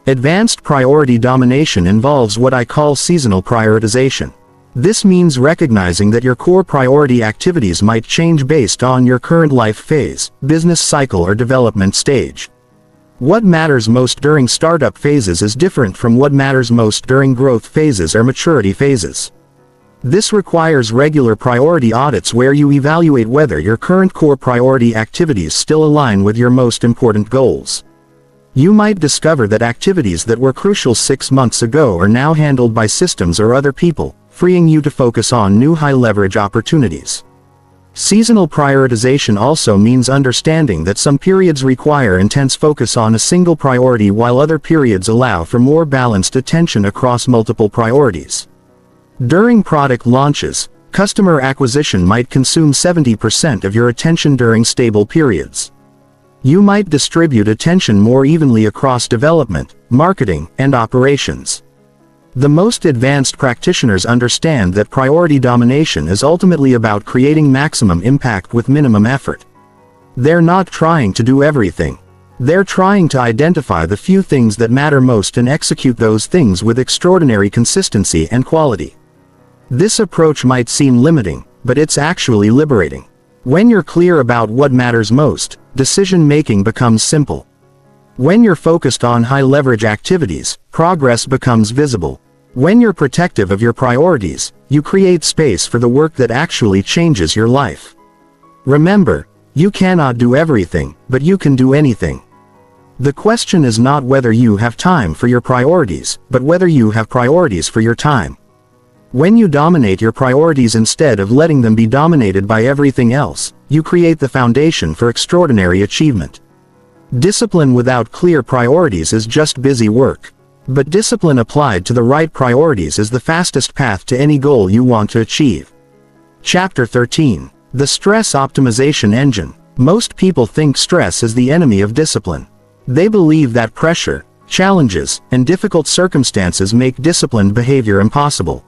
Advanced priority domination involves what I call seasonal prioritization. This means recognizing that your core priority activities might change based on your current life phase, business cycle, or development stage. What matters most during startup phases is different from what matters most during growth phases or maturity phases. This requires regular priority audits where you evaluate whether your current core priority activities still align with your most important goals. You might discover that activities that were crucial 6 months ago are now handled by systems or other people, freeing you to focus on new high-leverage opportunities. Seasonal prioritization also means understanding that some periods require intense focus on a single priority while other periods allow for more balanced attention across multiple priorities. During product launches, customer acquisition might consume 70% of your attention during stable periods. You might distribute attention more evenly across development, marketing, and operations. The most advanced practitioners understand that priority domination is ultimately about creating maximum impact with minimum effort. They're not trying to do everything. They're trying to identify the few things that matter most and execute those things with extraordinary consistency and quality. This approach might seem limiting, but it's actually liberating. When you're clear about what matters most, decision-making becomes simple. When you're focused on high-leverage activities, progress becomes visible. When you're protective of your priorities, you create space for the work that actually changes your life. Remember, you cannot do everything, but you can do anything. The question is not whether you have time for your priorities, but whether you have priorities for your time. When you dominate your priorities instead of letting them be dominated by everything else, you create the foundation for extraordinary achievement. Discipline without clear priorities is just busy work. But discipline applied to the right priorities is the fastest path to any goal you want to achieve. Chapter 13. The Stress Optimization Engine. Most people think stress is the enemy of discipline. They believe that pressure, challenges, and difficult circumstances make disciplined behavior impossible.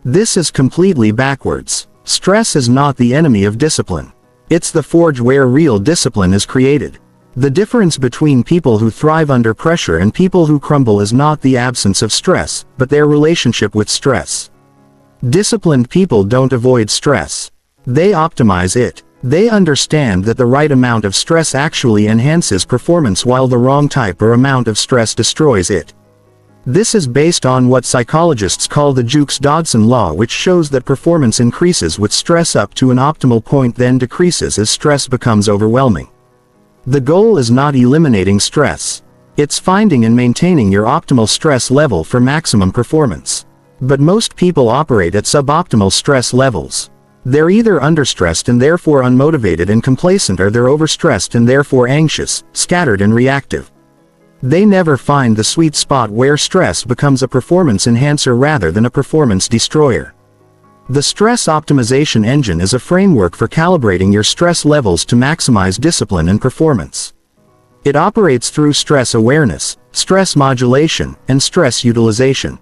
This is completely backwards. Stress is not the enemy of discipline. It's the forge where real discipline is created. The difference between people who thrive under pressure and people who crumble is not the absence of stress, but their relationship with stress. Disciplined people don't avoid stress. They optimize it. They understand that the right amount of stress actually enhances performance while the wrong type or amount of stress destroys it. This is based on what psychologists call the Jukes-Dodson law, which shows that performance increases with stress up to an optimal point, then decreases as stress becomes overwhelming. The goal is not eliminating stress. It's finding and maintaining your optimal stress level for maximum performance. But most people operate at suboptimal stress levels. They're either understressed and therefore unmotivated and complacent, or they're overstressed and therefore anxious, scattered and reactive. They never find the sweet spot where stress becomes a performance enhancer rather than a performance destroyer. The stress optimization engine is a framework for calibrating your stress levels to maximize discipline and performance. It operates through stress awareness, stress modulation, and stress utilization.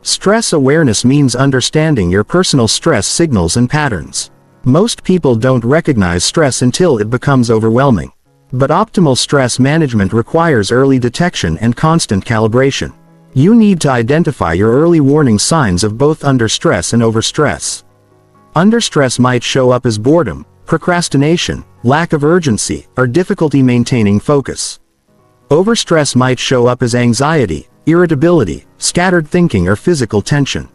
Stress awareness means understanding your personal stress signals and patterns. Most people don't recognize stress until it becomes overwhelming. But optimal stress management requires early detection and constant calibration. You need to identify your early warning signs of both understress and overstress. Understress might show up as boredom, procrastination, lack of urgency, or difficulty maintaining focus. Overstress might show up as anxiety, irritability, scattered thinking, or physical tension.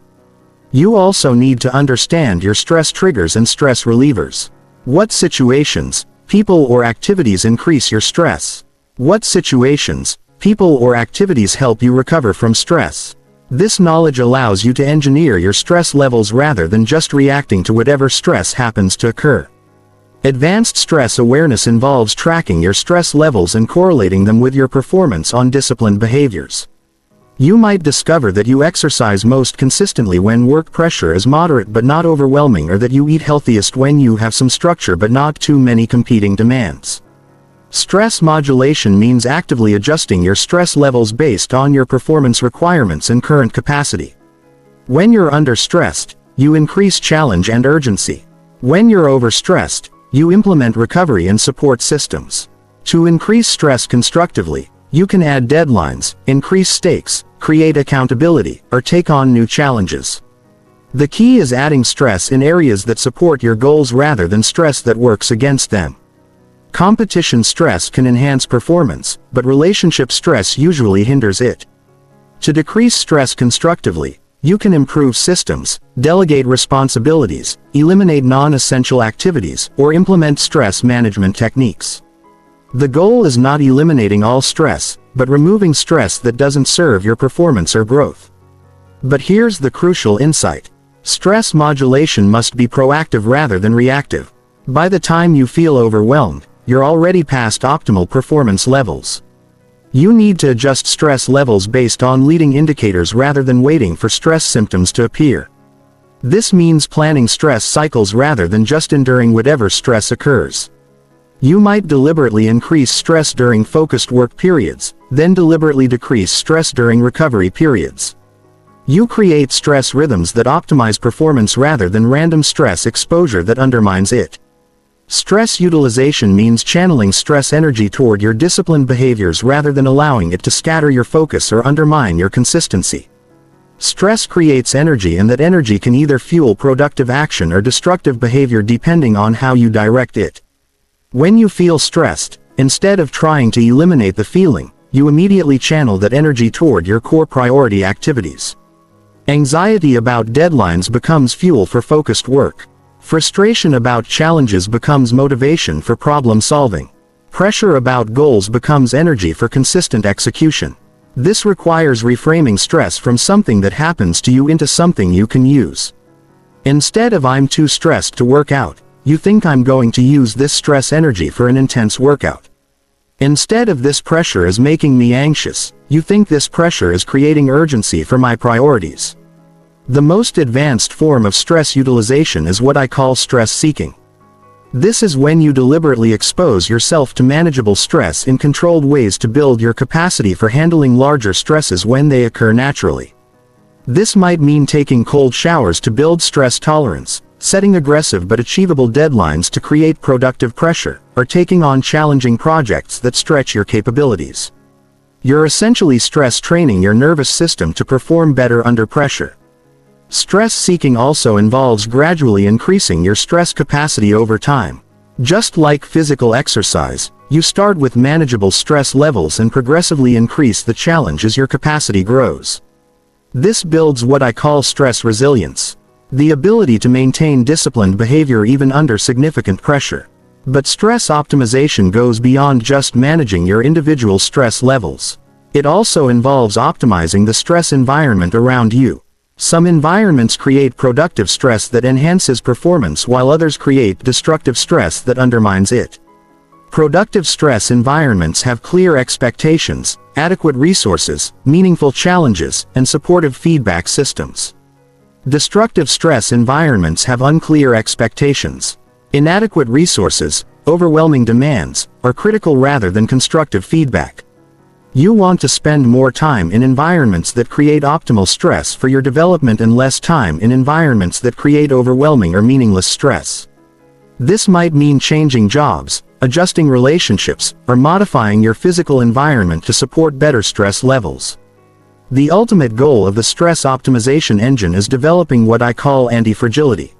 You also need to understand your stress triggers and stress relievers. What situations, people or activities increase your stress? What situations, people or activities help you recover from stress? This knowledge allows you to engineer your stress levels rather than just reacting to whatever stress happens to occur. Advanced stress awareness involves tracking your stress levels and correlating them with your performance on disciplined behaviors. You might discover that you exercise most consistently when work pressure is moderate but not overwhelming, or that you eat healthiest when you have some structure but not too many competing demands. Stress modulation means actively adjusting your stress levels based on your performance requirements and current capacity. When you're understressed, you increase challenge and urgency. When you're overstressed, you implement recovery and support systems. To increase stress constructively, you can add deadlines, increase stakes, create accountability, or take on new challenges. The key is adding stress in areas that support your goals rather than stress that works against them. Competition stress can enhance performance, but relationship stress usually hinders it. To decrease stress constructively, you can improve systems, delegate responsibilities, eliminate non-essential activities, or implement stress management techniques. The goal is not eliminating all stress, but removing stress that doesn't serve your performance or growth. But here's the crucial insight. Stress modulation must be proactive rather than reactive. By the time you feel overwhelmed, you're already past optimal performance levels. You need to adjust stress levels based on leading indicators rather than waiting for stress symptoms to appear. This means planning stress cycles rather than just enduring whatever stress occurs. You might deliberately increase stress during focused work periods, then deliberately decrease stress during recovery periods. You create stress rhythms that optimize performance rather than random stress exposure that undermines it. Stress utilization means channeling stress energy toward your disciplined behaviors rather than allowing it to scatter your focus or undermine your consistency. Stress creates energy, and that energy can either fuel productive action or destructive behavior depending on how you direct it. When you feel stressed, instead of trying to eliminate the feeling, you immediately channel that energy toward your core priority activities. Anxiety about deadlines becomes fuel for focused work. Frustration about challenges becomes motivation for problem solving. Pressure about goals becomes energy for consistent execution. This requires reframing stress from something that happens to you into something you can use. Instead of "I'm too stressed to work out," you think "I'm going to use this stress energy for an intense workout." Instead of "this pressure is making me anxious," you think "this pressure is creating urgency for my priorities." The most advanced form of stress utilization is what I call stress seeking. This is when you deliberately expose yourself to manageable stress in controlled ways to build your capacity for handling larger stresses when they occur naturally. This might mean taking cold showers to build stress tolerance, setting aggressive but achievable deadlines to create productive pressure, or taking on challenging projects that stretch your capabilities. You're essentially stress training your nervous system to perform better under pressure. Stress seeking also involves gradually increasing your stress capacity over time. Just like physical exercise, you start with manageable stress levels and progressively increase the challenge as your capacity grows. This builds what I call stress resilience, the ability to maintain disciplined behavior even under significant pressure. But stress optimization goes beyond just managing your individual stress levels. It also involves optimizing the stress environment around you. Some environments create productive stress that enhances performance while others create destructive stress that undermines it. Productive stress environments have clear expectations, adequate resources, meaningful challenges, and supportive feedback systems. Destructive stress environments have unclear expectations, inadequate resources, overwhelming demands, or critical rather than constructive feedback. You want to spend more time in environments that create optimal stress for your development and less time in environments that create overwhelming or meaningless stress. This might mean changing jobs, adjusting relationships, or modifying your physical environment to support better stress levels. The ultimate goal of the stress optimization engine is developing what I call anti-fragility.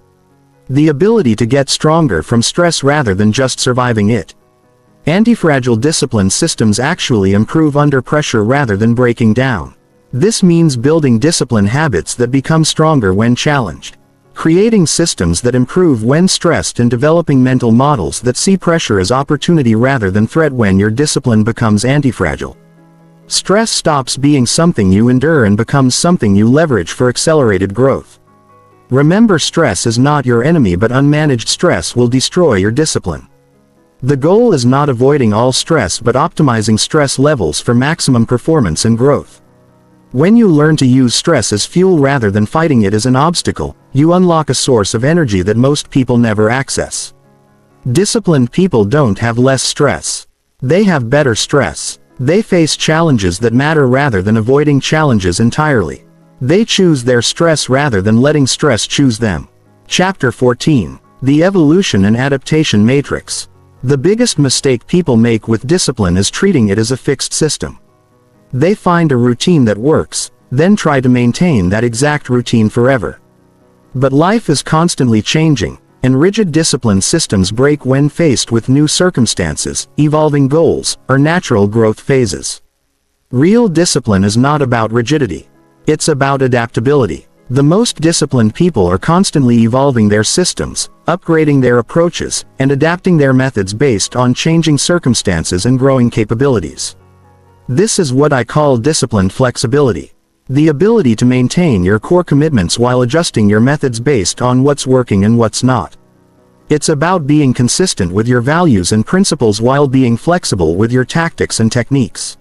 The ability to get stronger from stress rather than just surviving it. Antifragile discipline systems actually improve under pressure rather than breaking down. This means building discipline habits that become stronger when challenged. Creating systems that improve when stressed and developing mental models that see pressure as opportunity rather than threat when your discipline becomes antifragile. Stress stops being something you endure and becomes something you leverage for accelerated growth. Remember, stress is not your enemy, but unmanaged stress will destroy your discipline. The goal is not avoiding all stress but optimizing stress levels for maximum performance and growth. When you learn to use stress as fuel rather than fighting it as an obstacle, you unlock a source of energy that most people never access. Disciplined people don't have less stress. They have better stress. They face challenges that matter rather than avoiding challenges entirely. They choose their stress rather than letting stress choose them. Chapter 14. The Evolution and Adaptation Matrix. The biggest mistake people make with discipline is treating it as a fixed system. They find a routine that works, then try to maintain that exact routine forever. But life is constantly changing, and rigid discipline systems break when faced with new circumstances, evolving goals, or natural growth phases. Real discipline is not about rigidity. It's about adaptability. The most disciplined people are constantly evolving their systems, upgrading their approaches, and adapting their methods based on changing circumstances and growing capabilities. This is what I call disciplined flexibility. The ability to maintain your core commitments while adjusting your methods based on what's working and what's not. It's about being consistent with your values and principles while being flexible with your tactics and techniques.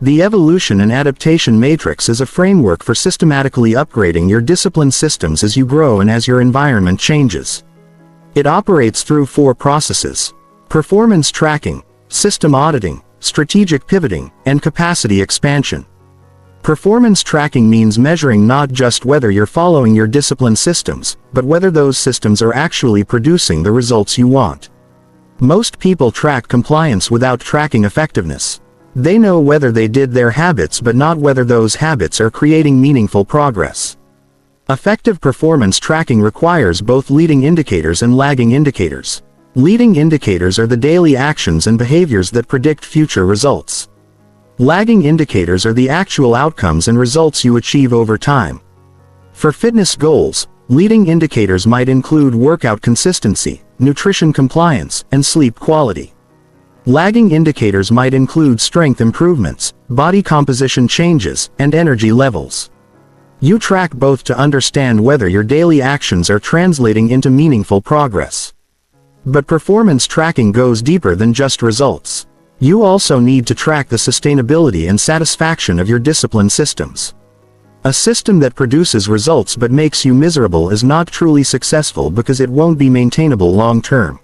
The Evolution and Adaptation Matrix is a framework for systematically upgrading your discipline systems as you grow and as your environment changes. It operates through 4 processes: performance tracking, system auditing, strategic pivoting, and capacity expansion. Performance tracking means measuring not just whether you're following your discipline systems, but whether those systems are actually producing the results you want. Most people track compliance without tracking effectiveness. They know whether they did their habits but not whether those habits are creating meaningful progress. Effective performance tracking requires both leading indicators and lagging indicators. Leading indicators are the daily actions and behaviors that predict future results. Lagging indicators are the actual outcomes and results you achieve over time. For fitness goals, leading indicators might include workout consistency, nutrition compliance, and sleep quality. Lagging indicators might include strength improvements, body composition changes, and energy levels. You track both to understand whether your daily actions are translating into meaningful progress. But performance tracking goes deeper than just results. You also need to track the sustainability and satisfaction of your discipline systems. A system that produces results but makes you miserable is not truly successful because it won't be maintainable long term.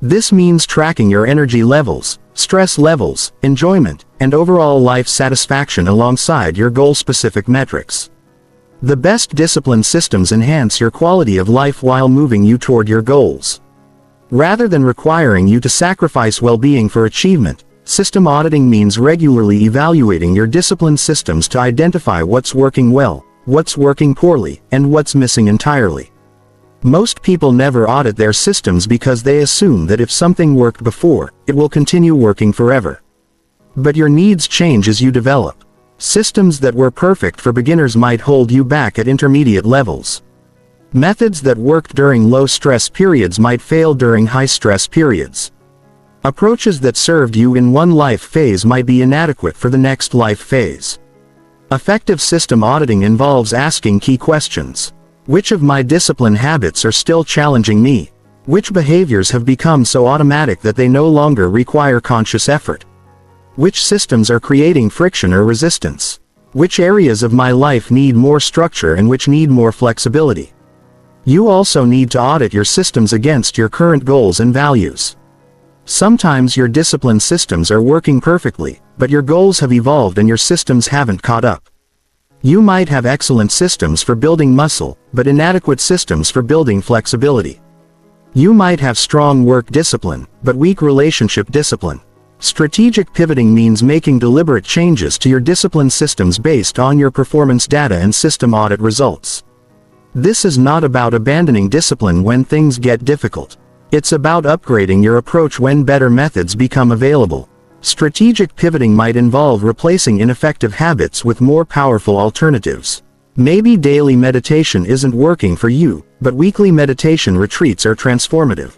This means tracking your energy levels, stress levels, enjoyment, and overall life satisfaction alongside your goal-specific metrics. The best discipline systems enhance your quality of life while moving you toward your goals. Rather than requiring you to sacrifice well-being for achievement, system auditing means regularly evaluating your discipline systems to identify what's working well, what's working poorly, and what's missing entirely. Most people never audit their systems because they assume that if something worked before, it will continue working forever. But your needs change as you develop. Systems that were perfect for beginners might hold you back at intermediate levels. Methods that worked during low-stress periods might fail during high-stress periods. Approaches that served you in one life phase might be inadequate for the next life phase. Effective system auditing involves asking key questions. Which of my discipline habits are still challenging me? Which behaviors have become so automatic that they no longer require conscious effort? Which systems are creating friction or resistance? Which areas of my life need more structure and which need more flexibility? You also need to audit your systems against your current goals and values. Sometimes your discipline systems are working perfectly, but your goals have evolved and your systems haven't caught up. You might have excellent systems for building muscle, but inadequate systems for building flexibility. You might have strong work discipline, but weak relationship discipline. Strategic pivoting means making deliberate changes to your discipline systems based on your performance data and system audit results. This is not about abandoning discipline when things get difficult. It's about upgrading your approach when better methods become available. Strategic pivoting might involve replacing ineffective habits with more powerful alternatives. Maybe daily meditation isn't working for you, but weekly meditation retreats are transformative.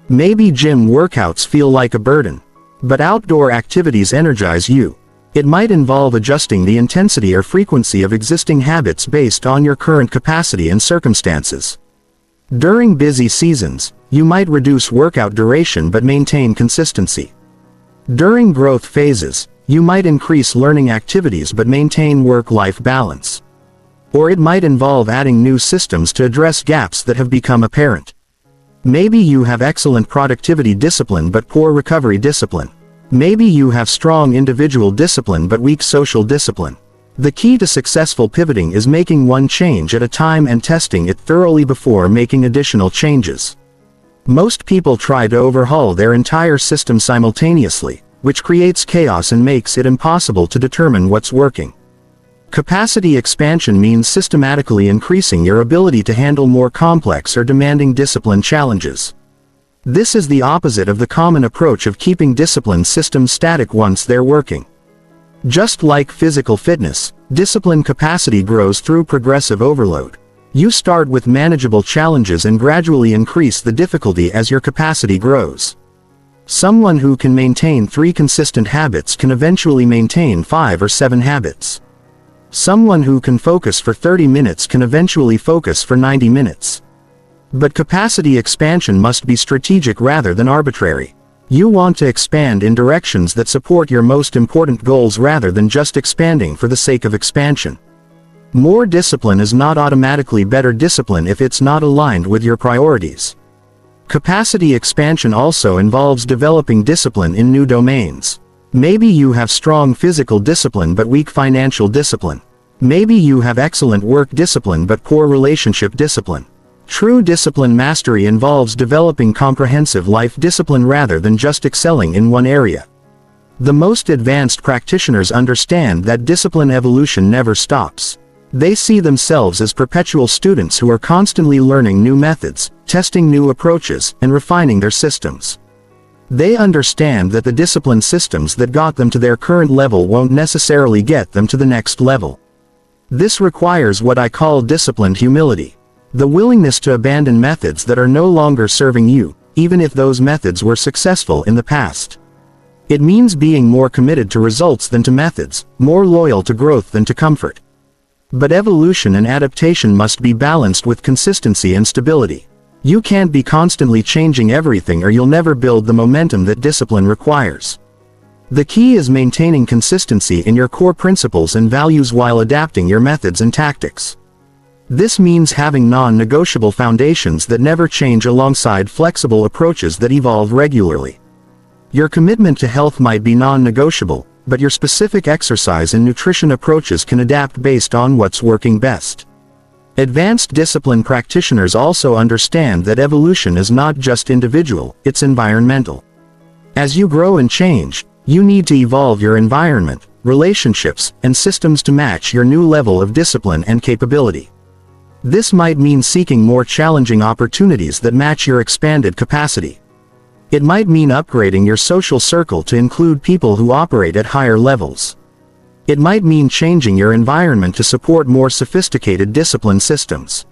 Maybe gym workouts feel like a burden, but outdoor activities energize you. It might involve adjusting the intensity or frequency of existing habits based on your current capacity and circumstances. During busy seasons, you might reduce workout duration but maintain consistency. During growth phases, you might increase learning activities but maintain work-life balance. Or it might involve adding new systems to address gaps that have become apparent. Maybe you have excellent productivity discipline but poor recovery discipline. Maybe you have strong individual discipline but weak social discipline. The key to successful pivoting is making one change at a time and testing it thoroughly before making additional changes. Most people try to overhaul their entire system simultaneously, which creates chaos and makes it impossible to determine what's working. Capacity expansion means systematically increasing your ability to handle more complex or demanding discipline challenges. This is the opposite of the common approach of keeping discipline systems static once they're working. Just like physical fitness, discipline capacity grows through progressive overload. You start with manageable challenges and gradually increase the difficulty as your capacity grows. Someone who can maintain 3 consistent habits can eventually maintain 5 or 7 habits. Someone who can focus for 30 minutes can eventually focus for 90 minutes. But capacity expansion must be strategic rather than arbitrary. You want to expand in directions that support your most important goals rather than just expanding for the sake of expansion. More discipline is not automatically better discipline if it's not aligned with your priorities. Capacity expansion also involves developing discipline in new domains. Maybe you have strong physical discipline but weak financial discipline. Maybe you have excellent work discipline but poor relationship discipline. True discipline mastery involves developing comprehensive life discipline rather than just excelling in one area. The most advanced practitioners understand that discipline evolution never stops. They see themselves as perpetual students who are constantly learning new methods, testing new approaches, and refining their systems. They understand that the discipline systems that got them to their current level won't necessarily get them to the next level. This requires what I call disciplined humility. The willingness to abandon methods that are no longer serving you, even if those methods were successful in the past. It means being more committed to results than to methods, more loyal to growth than to comfort. But evolution and adaptation must be balanced with consistency and stability. You can't be constantly changing everything or you'll never build the momentum that discipline requires. The key is maintaining consistency in your core principles and values while adapting your methods and tactics. This means having non-negotiable foundations that never change alongside flexible approaches that evolve regularly. Your commitment to health might be non-negotiable, but your specific exercise and nutrition approaches can adapt based on what's working best. Advanced discipline practitioners also understand that evolution is not just individual, it's environmental. As you grow and change, you need to evolve your environment, relationships, and systems to match your new level of discipline and capability. This might mean seeking more challenging opportunities that match your expanded capacity. It might mean upgrading your social circle to include people who operate at higher levels. It might mean changing your environment to support more sophisticated discipline systems.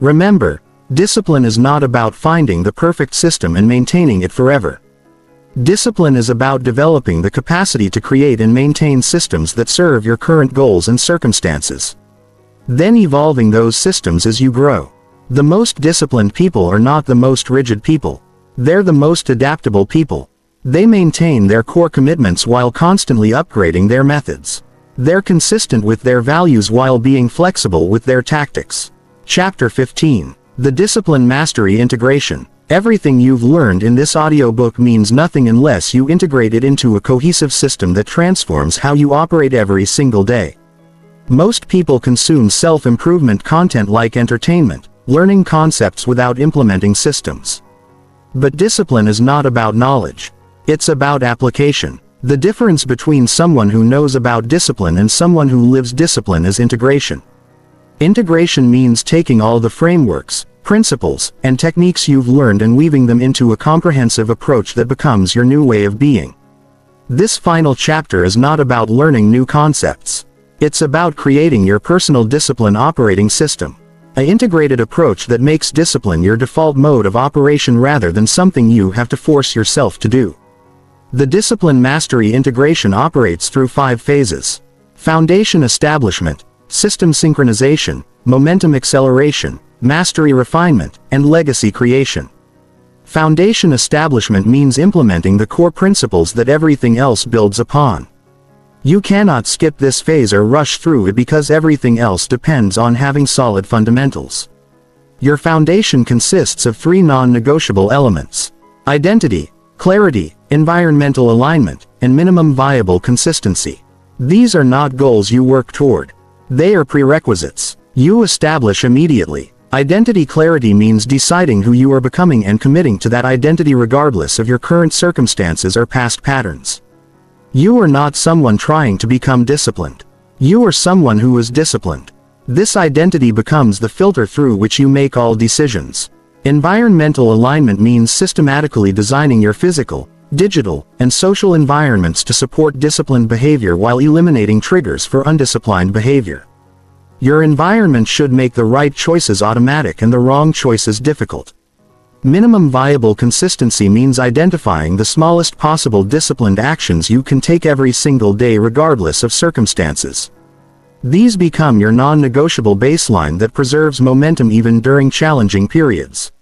Remember, discipline is not about finding the perfect system and maintaining it forever. Discipline is about developing the capacity to create and maintain systems that serve your current goals and circumstances. Then evolving those systems as you grow. The most disciplined people are not the most rigid people. They're the most adaptable people. They maintain their core commitments while constantly upgrading their methods. They're consistent with their values while being flexible with their tactics. Chapter 15. The Discipline Mastery Integration. Everything you've learned in this audiobook means nothing unless you integrate it into a cohesive system that transforms how you operate every single day. Most people consume self-improvement content like entertainment, learning concepts without implementing systems. But discipline is not about knowledge. It's about application. The difference between someone who knows about discipline and someone who lives discipline is integration. Integration means taking all the frameworks, principles, and techniques you've learned and weaving them into a comprehensive approach that becomes your new way of being. This final chapter is not about learning new concepts. It's about creating your personal discipline operating system. An integrated approach that makes discipline your default mode of operation rather than something you have to force yourself to do. The Discipline Mastery Integration operates through 5 phases. Foundation establishment, system synchronization, momentum acceleration, mastery refinement, and legacy creation. Foundation establishment means implementing the core principles that everything else builds upon. You cannot skip this phase or rush through it because everything else depends on having solid fundamentals. Your foundation consists of 3 non-negotiable elements: identity, clarity, environmental alignment, and minimum viable consistency. These are not goals you work toward. They are prerequisites you establish immediately. Identity clarity means deciding who you are becoming and committing to that identity regardless of your current circumstances or past patterns. You are not someone trying to become disciplined. You are someone who is disciplined. This identity becomes the filter through which you make all decisions. Environmental alignment means systematically designing your physical, digital, and social environments to support disciplined behavior while eliminating triggers for undisciplined behavior. Your environment should make the right choices automatic and the wrong choices difficult. Minimum viable consistency means identifying the smallest possible disciplined actions you can take every single day regardless of circumstances. These become your non-negotiable baseline that preserves momentum even during challenging periods.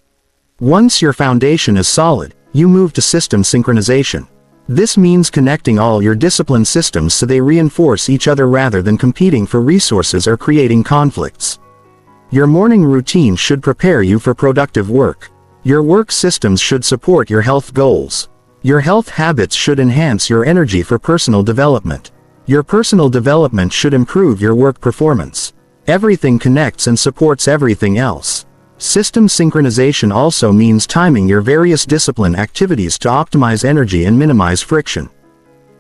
Once your foundation is solid, you move to system synchronization. This means connecting all your discipline systems so they reinforce each other rather than competing for resources or creating conflicts. Your morning routine should prepare you for productive work. Your work systems should support your health goals. Your health habits should enhance your energy for personal development. Your personal development should improve your work performance. Everything connects and supports everything else. System synchronization also means timing your various discipline activities to optimize energy and minimize friction.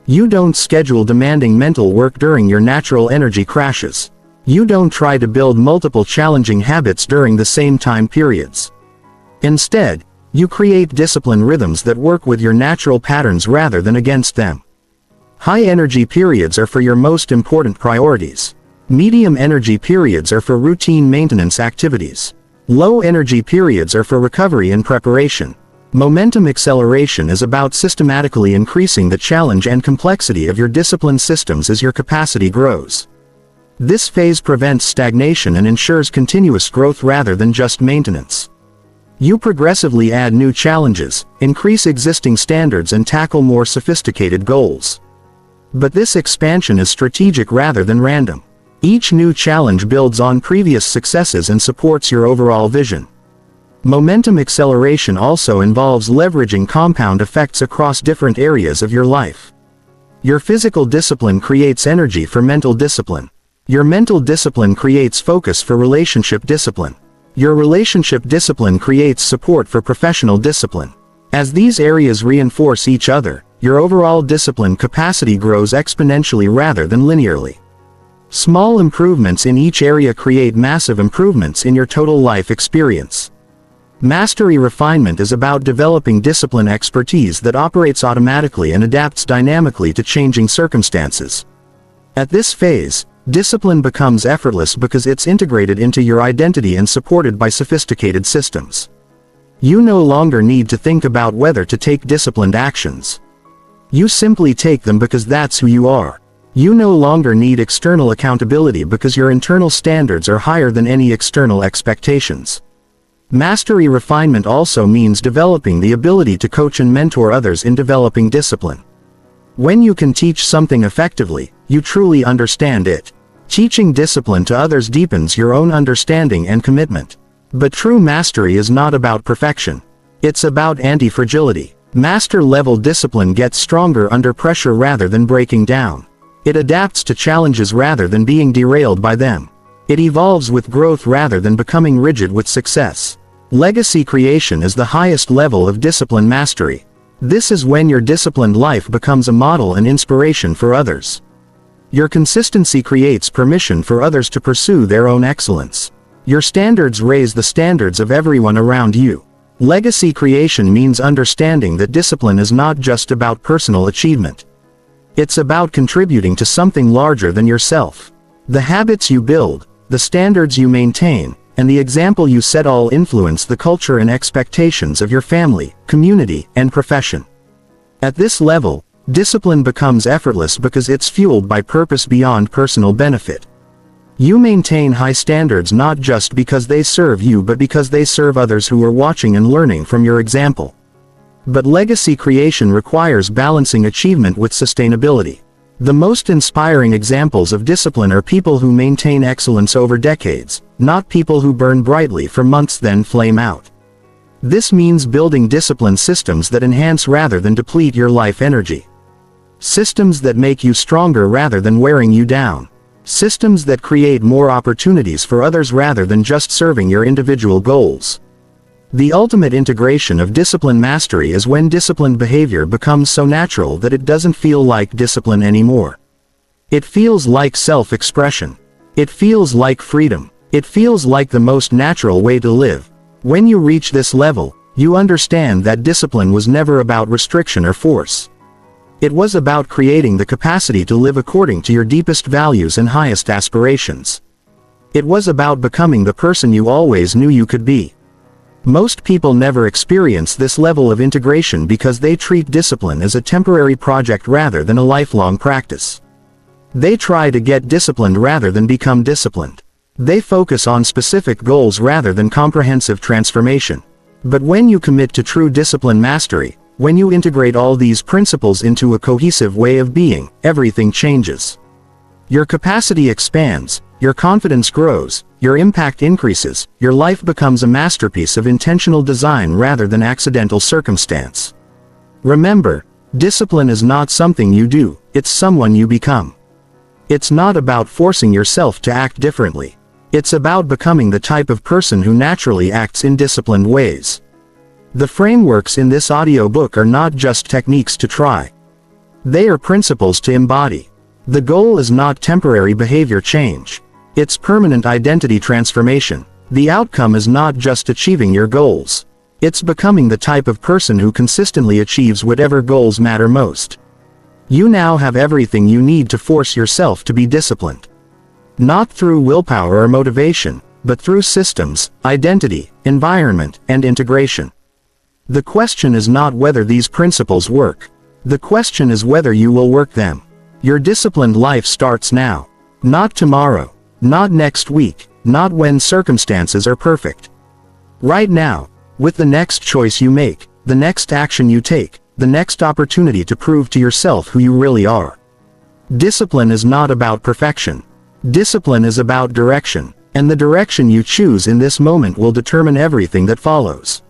You don't schedule demanding mental work during your natural energy crashes. You don't try to build multiple challenging habits during the same time periods. Instead, you create discipline rhythms that work with your natural patterns rather than against them. High energy periods are for your most important priorities. Medium energy periods are for routine maintenance activities. Low energy periods are for recovery and preparation. Momentum acceleration is about systematically increasing the challenge and complexity of your discipline systems as your capacity grows. This phase prevents stagnation and ensures continuous growth rather than just maintenance. You progressively add new challenges, increase existing standards and tackle more sophisticated goals. But this expansion is strategic rather than random. Each new challenge builds on previous successes and supports your overall vision. Momentum acceleration also involves leveraging compound effects across different areas of your life. Your physical discipline creates energy for mental discipline. Your mental discipline creates focus for relationship discipline. Your relationship discipline creates support for professional discipline. As these areas reinforce each other, your overall discipline capacity grows exponentially rather than linearly. Small improvements in each area create massive improvements in your total life experience. Mastery refinement is about developing discipline expertise that operates automatically and adapts dynamically to changing circumstances. At this phase, discipline becomes effortless because it's integrated into your identity and supported by sophisticated systems. You no longer need to think about whether to take disciplined actions. You simply take them because that's who you are. You no longer need external accountability because your internal standards are higher than any external expectations. Mastery refinement also means developing the ability to coach and mentor others in developing discipline. When you can teach something effectively, you truly understand it. Teaching discipline to others deepens your own understanding and commitment. But true mastery is not about perfection. It's about anti-fragility. Master-level discipline gets stronger under pressure rather than breaking down. It adapts to challenges rather than being derailed by them. It evolves with growth rather than becoming rigid with success. Legacy creation is the highest level of discipline mastery. This is when your disciplined life becomes a model and inspiration for others. Your consistency creates permission for others to pursue their own excellence. Your standards raise the standards of everyone around you. Legacy creation means understanding that discipline is not just about personal achievement. It's about contributing to something larger than yourself. The habits you build, the standards you maintain, and the example you set all influence the culture and expectations of your family, community, and profession. At this level, discipline becomes effortless because it's fueled by purpose beyond personal benefit. You maintain high standards not just because they serve you but because they serve others who are watching and learning from your example. But legacy creation requires balancing achievement with sustainability. The most inspiring examples of discipline are people who maintain excellence over decades, not people who burn brightly for months then flame out. This means building discipline systems that enhance rather than deplete your life energy. Systems that make you stronger rather than wearing you down. Systems that create more opportunities for others rather than just serving your individual goals. The ultimate integration of discipline mastery is when disciplined behavior becomes so natural that it doesn't feel like discipline anymore. It feels like self-expression. It feels like freedom. It feels like the most natural way to live. When you reach this level, you understand that discipline was never about restriction or force. It was about creating the capacity to live according to your deepest values and highest aspirations. It was about becoming the person you always knew you could be. Most people never experience this level of integration because they treat discipline as a temporary project rather than a lifelong practice. They try to get disciplined rather than become disciplined. They focus on specific goals rather than comprehensive transformation. But when you commit to true discipline mastery, when you integrate all these principles into a cohesive way of being, everything changes. Your capacity expands, your confidence grows, your impact increases, your life becomes a masterpiece of intentional design rather than accidental circumstance. Remember, discipline is not something you do, it's someone you become. It's not about forcing yourself to act differently. It's about becoming the type of person who naturally acts in disciplined ways. The frameworks in this audiobook are not just techniques to try. They are principles to embody. The goal is not temporary behavior change. It's permanent identity transformation. The outcome is not just achieving your goals. It's becoming the type of person who consistently achieves whatever goals matter most. You now have everything you need to force yourself to be disciplined. Not through willpower or motivation, but through systems, identity, environment, and integration. The question is not whether these principles work. The question is whether you will work them. Your disciplined life starts now. Not tomorrow. Not next week. Not when circumstances are perfect. Right now, with the next choice you make, the next action you take, the next opportunity to prove to yourself who you really are. Discipline is not about perfection. Discipline is about direction, and the direction you choose in this moment will determine everything that follows.